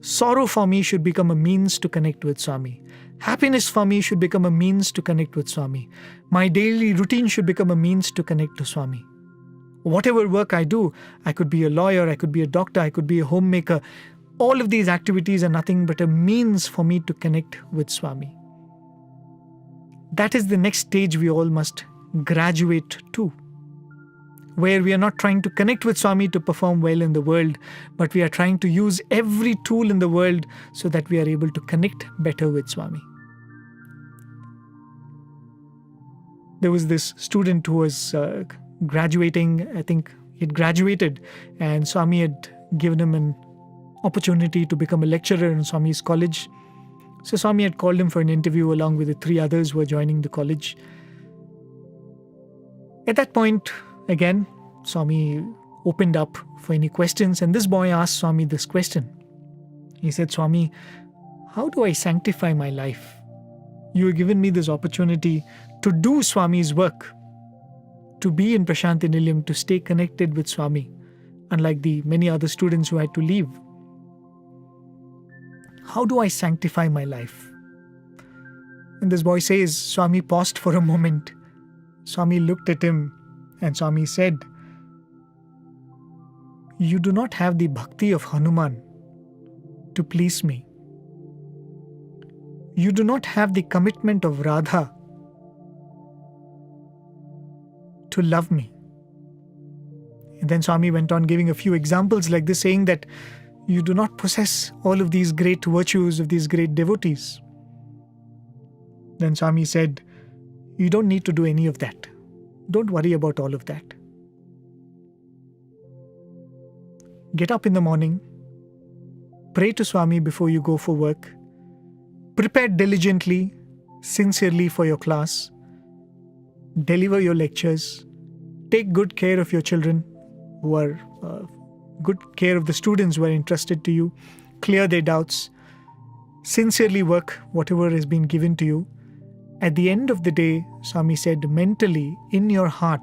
Sorrow for me should become a means to connect with Swami. Happiness for me should become a means to connect with Swami. My daily routine should become a means to connect to Swami. Whatever work I do, I could be a lawyer, I could be a doctor, I could be a homemaker. All of these activities are nothing but a means for me to connect with Swami. That is the next stage we all must graduate to, where we are not trying to connect with Swami to perform well in the world, but we are trying to use every tool in the world so that we are able to connect better with Swami. There was this student who was graduating, I think he had graduated, and Swami had given him an opportunity to become a lecturer in Swami's college. So Swami had called him for an interview along with the 3 others who were joining the college. At that point, again, Swami opened up for any questions, and this boy asked Swami this question. He said, Swami, how do I sanctify my life? You have given me this opportunity to do Swami's work, to be in Prasanthi Nilayam, to stay connected with Swami, unlike the many other students who had to leave. How do I sanctify my life? And this boy says, Swami paused for a moment. Swami looked at him and Swami said, you do not have the bhakti of Hanuman to please me. You do not have the commitment of Radha to love me. And then Swami went on giving a few examples like this, saying that you do not possess all of these great virtues of these great devotees. Then Swami said, you don't need to do any of that. Don't worry about all of that. Get up in the morning, pray to Swami before you go for work, prepare diligently, sincerely for your class, deliver your lectures, take good care of your children who are good care of the students who are entrusted to you, clear their doubts, sincerely work whatever has been given to you. At the end of the day, Swami said, mentally, in your heart,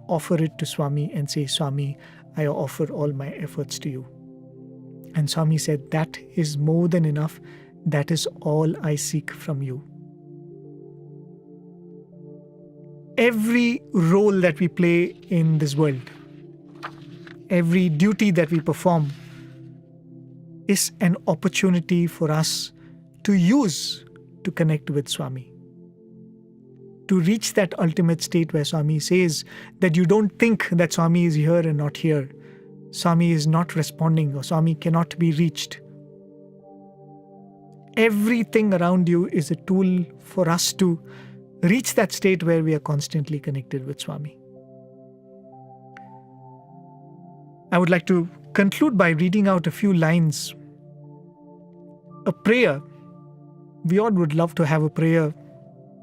offer it to Swami and say, Swami, I offer all my efforts to you. And Swami said, that is more than enough. That is all I seek from you. Every role that we play in this world, every duty that we perform is an opportunity for us to use to connect with Swami. To reach that ultimate state where Swami says that you don't think that Swami is here and not here. Swami is not responding, or Swami cannot be reached. Everything around you is a tool for us to reach that state where we are constantly connected with Swami. I would like to conclude by reading out a few lines. A prayer. We all would love to have a prayer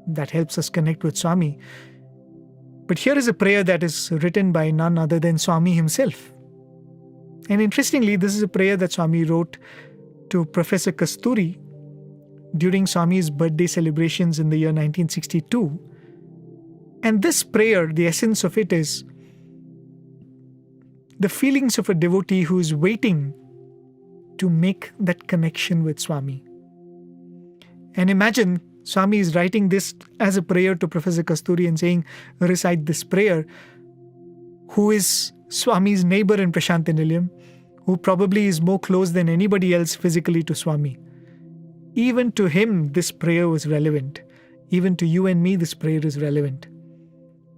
that helps us connect with Swami. But here is a prayer that is written by none other than Swami himself. And interestingly, this is a prayer that Swami wrote to Professor Kasturi during Swami's birthday celebrations in the year 1962. And this prayer, the essence of it is the feelings of a devotee who is waiting to make that connection with Swami. And imagine Swami is writing this as a prayer to Professor Kasturi and saying, recite this prayer, who is Swami's neighbor in Prasanthi Nilayam, who probably is more close than anybody else physically to Swami. Even to him, this prayer was relevant. Even to you and me, this prayer is relevant.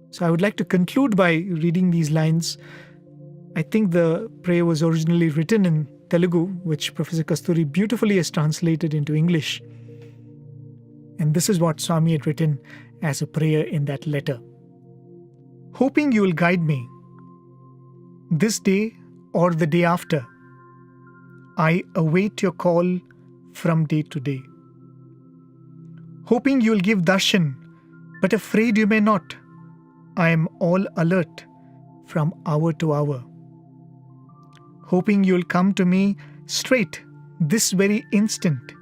So I would like to conclude by reading these lines. I think the prayer was originally written in Telugu, which Professor Kasturi beautifully has translated into English. And this is what Swami had written as a prayer in that letter. Hoping you will guide me, this day or the day after. I await your call from day to day. Hoping you'll give darshan, but afraid you may not. I am all alert from hour to hour. Hoping you'll come to me straight this very instant.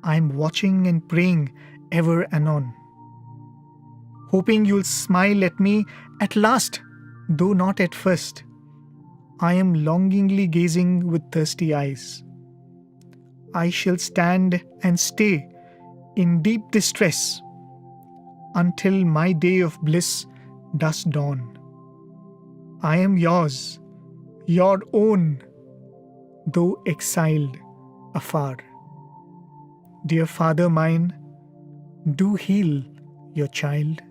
I am watching and praying ever and on. Hoping you'll smile at me at last, though not at first. I am longingly gazing with thirsty eyes. I shall stand and stay in deep distress until my day of bliss does dawn. I am yours, your own, though exiled afar. Dear Father mine, do heal your child.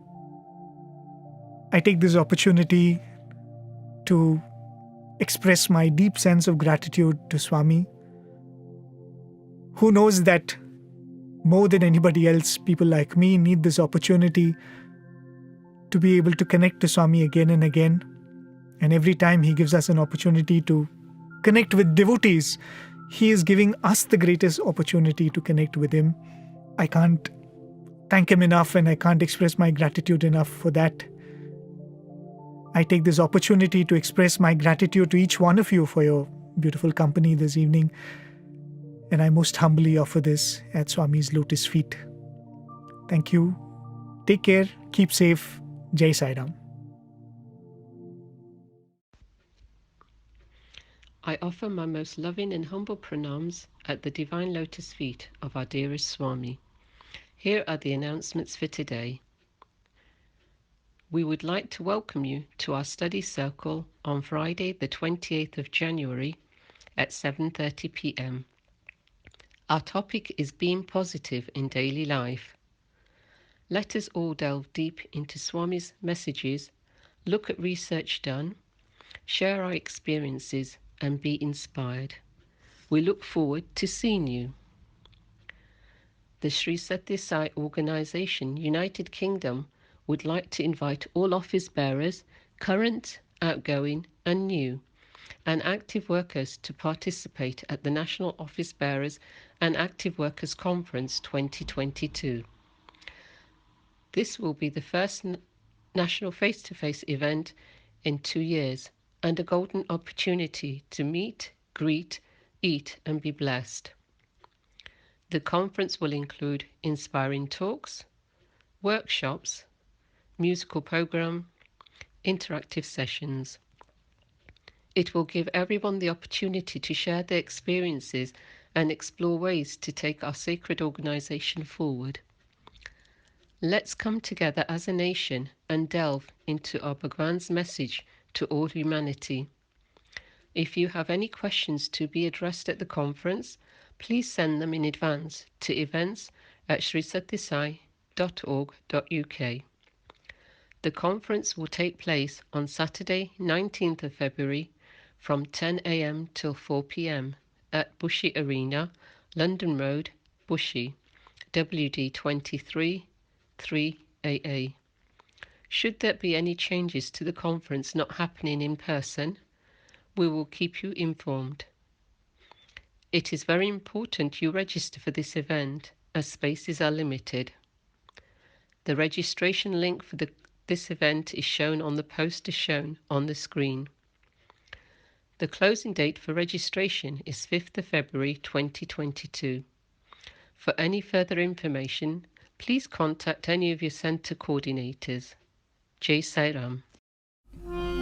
I take this opportunity to express my deep sense of gratitude to Swami, who knows that more than anybody else, people like me need this opportunity to be able to connect to Swami again and again. And every time he gives us an opportunity to connect with devotees, he is giving us the greatest opportunity to connect with him. I can't thank him enough, and I can't express my gratitude enough for that. I take this opportunity to express my gratitude to each one of you for your beautiful company this evening, and I most humbly offer this at Swami's lotus feet. Thank you. Take care. Keep safe. Jai Sai Ram. I offer my most loving and humble pranams at the divine lotus feet of our dearest Swami. Here are the announcements for today. We would like to welcome you to our study circle on Friday the 28th of January at 7:30 p.m. Our topic is being positive in daily life. Let us all delve deep into Swami's messages, look at research done, share our experiences and be inspired. We look forward to seeing you. The Sri Sathya Sai Organization, United Kingdom, would like to invite all office bearers, current, outgoing and new, and active workers to participate at the National Office Bearers and Active Workers Conference 2022. This will be the first national face-to-face event in 2 years, and a golden opportunity to meet, greet, eat and be blessed. The conference will include inspiring talks, workshops, musical program, interactive sessions. It will give everyone the opportunity to share their experiences and explore ways to take our sacred organization forward. Let's come together as a nation and delve into our Bhagwan's message to all humanity. If you have any questions to be addressed at the conference, please send them in advance to events@srisathysai.org.uk. The conference will take place on Saturday 19th of February from 10 a.m. till 4 p.m. at Bushey Arena, London Road, Bushey, WD 23 3AA. Should there be any changes to the conference not happening in person, we will keep you informed. It is very important you register for this event, as spaces are limited. The registration link for this event is shown on the poster shown on the screen. The closing date for registration is 5th of February 2022. For any further information, please contact any of your centre coordinators. Jai Sai Ram. Oh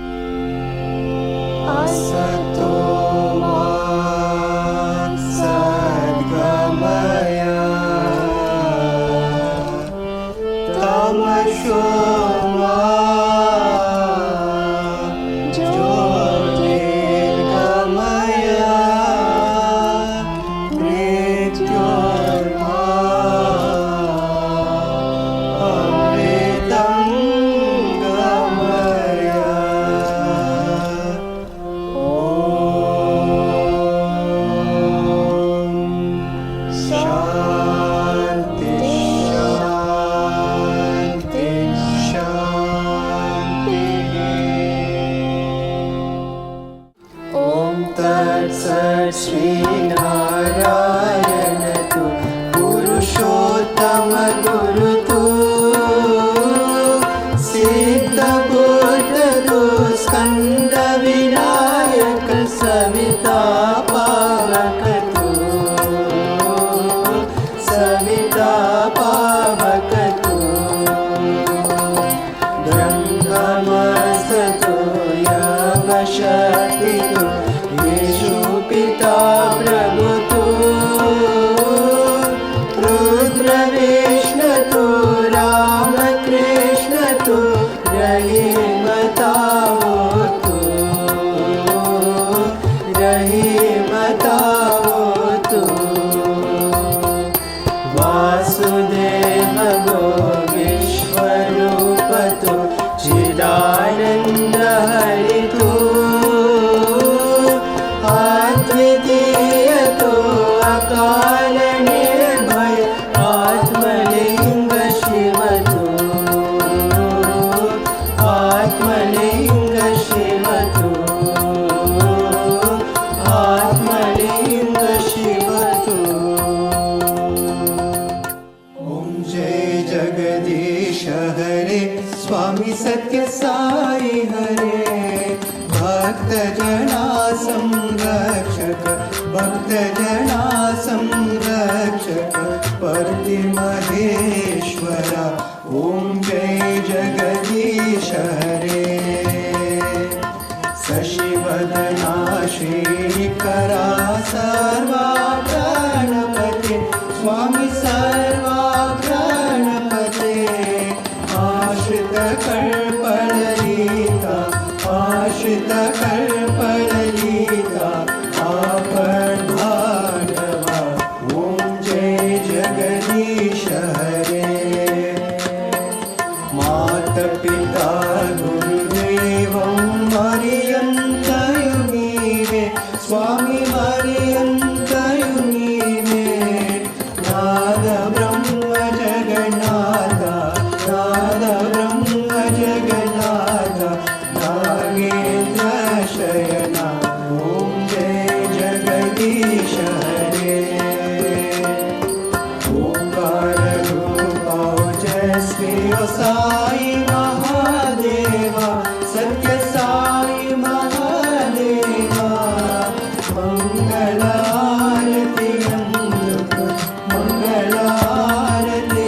Shrinarayan तु पुरुषोत्तम गुरु तु सिद्धबुद्ध तु स्कंद विनायक सविता पावक तु सविता पावक तु ब्रह्ममस्तु शक्ति तु येषु पिता प्रभु तु रुद्र विष्णु तु रामकृष्ण तु रहीमतावो तु रहीमतावो तु वासुदेव गो विश्वरूप तु चिदानन्द हरि तु अद्वितीय तु अकाल निर्भय आत्मलिंग शिव तु आत्मलिंग शिव तु आत्मलिंग शिव तु ओम जय जगदीश हरे स्वामी सत्य साई हरे भक्त जना संरक्षक भक्त जना संरक्षक परति महेश्वरा ओम जय जगदीश हरे शशिवदना श्रीकरा सर्वा प्राणपते स्वामी सर्वा प्राणपते आश्रित कल्पललिता आश्रित कल्पललिता आपद्भार्गवा ओम जय जगदीश हरे मातपिता गुरुदेवं मर्यन्तयुमीवे स्वामी मर्यन्तयुमीवे नाद ब्रह्म जगन्नाथ नाद ब्रह्म जगन्नाथ नागेन्द्र शयना ओम जय जगदीश हरे ओंकार रूप ओजस्वी साई महादेवा सत्य साई महादेवा मंगलारति मंगलारति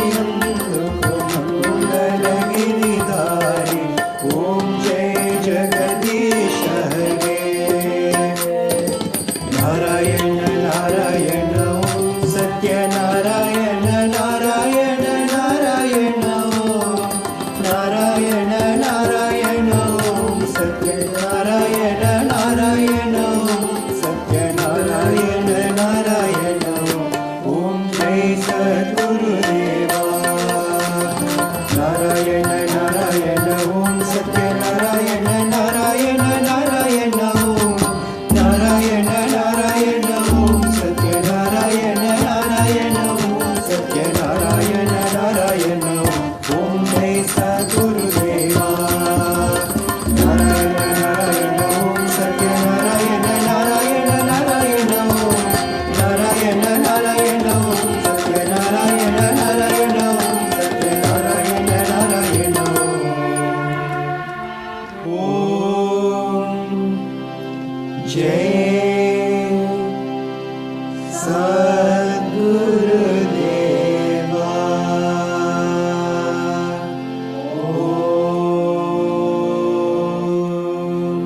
मंगल गिरिधारी ओम जय जगदीश हरे नारायण नारायण ओम सत्य नारायण नारायण नारायण ओम नारायण नारायण ओम सत्य नारायण नारायण ओम सत्य नारायण नारायण ओम जय सद्गुरुदेवा नारायण नारायण ओम सत्य नारायण नारायण नारायण ओम नारायण नारायण ओम सत्य नारायण नारायण ओम सत्य नारायण नारायण ओम जय सद्गुरुदेवा नारायण नारायण ओम सत्य नारायण नारायण नारायण ओम नारायण नारायण ओम सत्य नारायण नारायण ओम सत्य नारायण नारायण ओम जय सद्गुरुदेवा ओम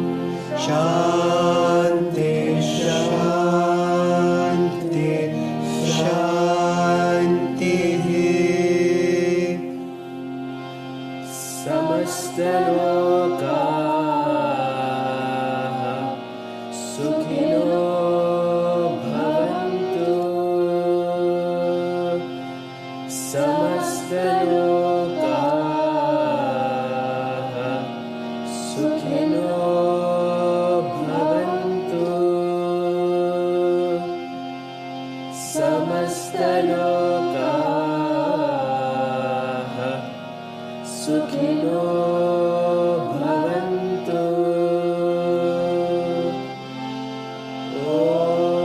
शांति शांति शांति समस्त लोकाः सुखिनो भवन्तु समस्त लोकाः सुखिनो भवन्तु समस्त लोकाः सुखिनो भवन्तु। ॐ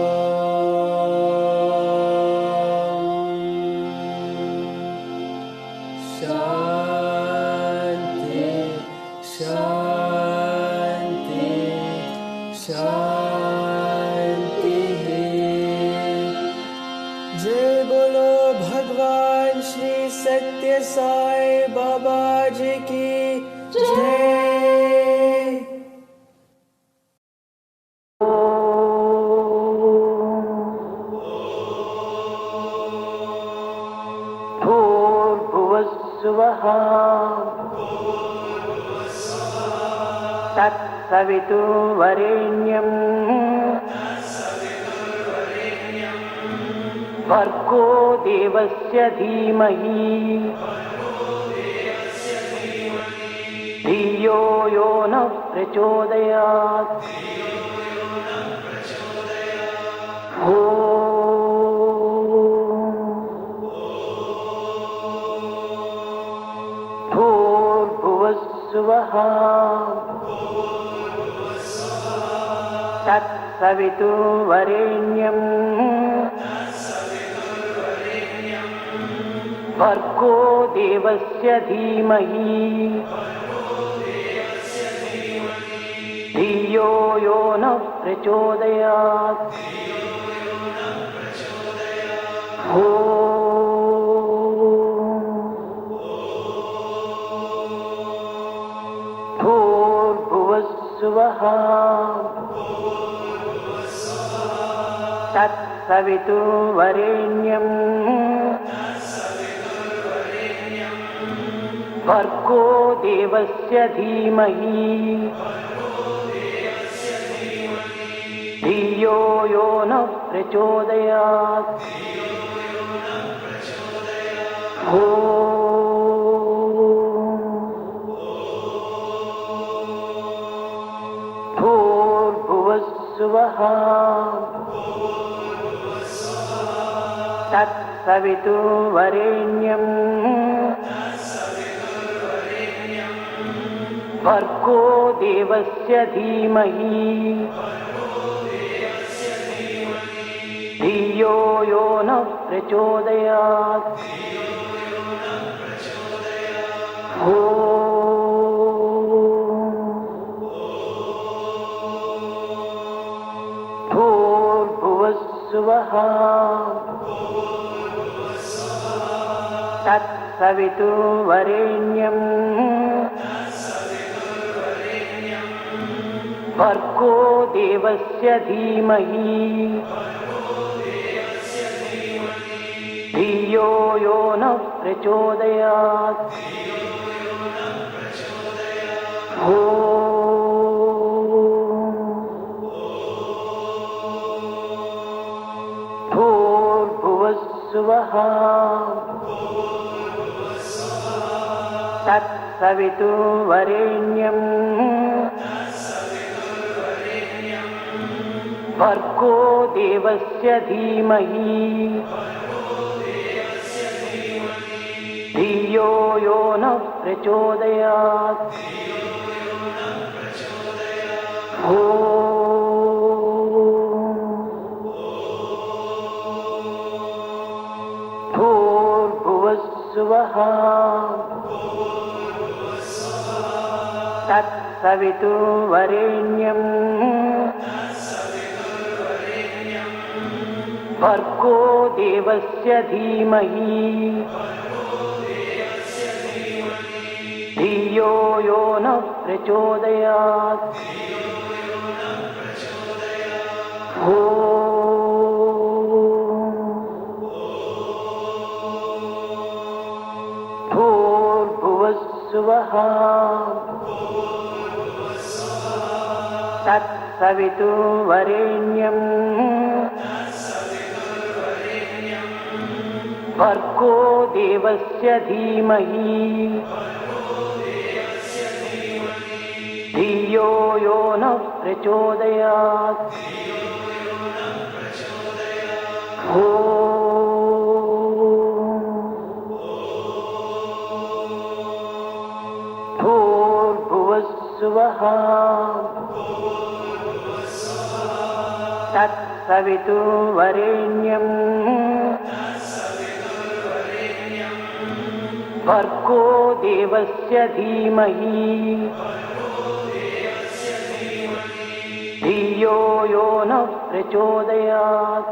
सत्य साई बाबा जी की जय। भूर्भुवस्सुवः तत्सवितुर्वरेण्यम् भर्गो देवस्य धीमहि धियो यो नः प्रचोदयात्। भूर्भुवस्सुवः तत्सवितुर्वरेण्यम् भर्गो देवस्य धीमहि धियो यो नः प्रचोदयात्। भूर्भुवस्सुवः तत्सवितुर्वरेण्यम् भर्गो देवस्य धीमहि धियो यो नः प्रचोदयात्। भूर्भुवस्सुवः तत्सवितुर्वरेण्यम् भर्गो देवस्य धीमहि धियो यो नः प्रचोदयात्। भूर्भुवस्सुवः तत्सवितुर्वरेण्यम् भर्गो देवस्य धीमहि धियो यो नः प्रचोदयात्। भूर्भुवस्सुवः तत्सवितुर्वरेण्यम् भर्गो देवस्य धीमहि धियो यो नः प्रचोदयात्। भूर्भुवस्सुवः तत्सवितुर्वरेण्यम् भर्गो देवस्य धीमहि धियो यो नः प्रचोदयात्। भूर्भुवस्सुवः तत्सवितुर्वरेण्यम् भर्गो देवस्य धीमहि धियो यो नः प्रचोदयात्। भूर्भुवस्सुवः तत्सवितुर्वरेण्यम् भर्गो देवस्य धीमहि धियो यो नः प्रचोदयात्।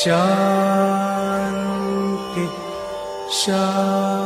Shanti, Shanti.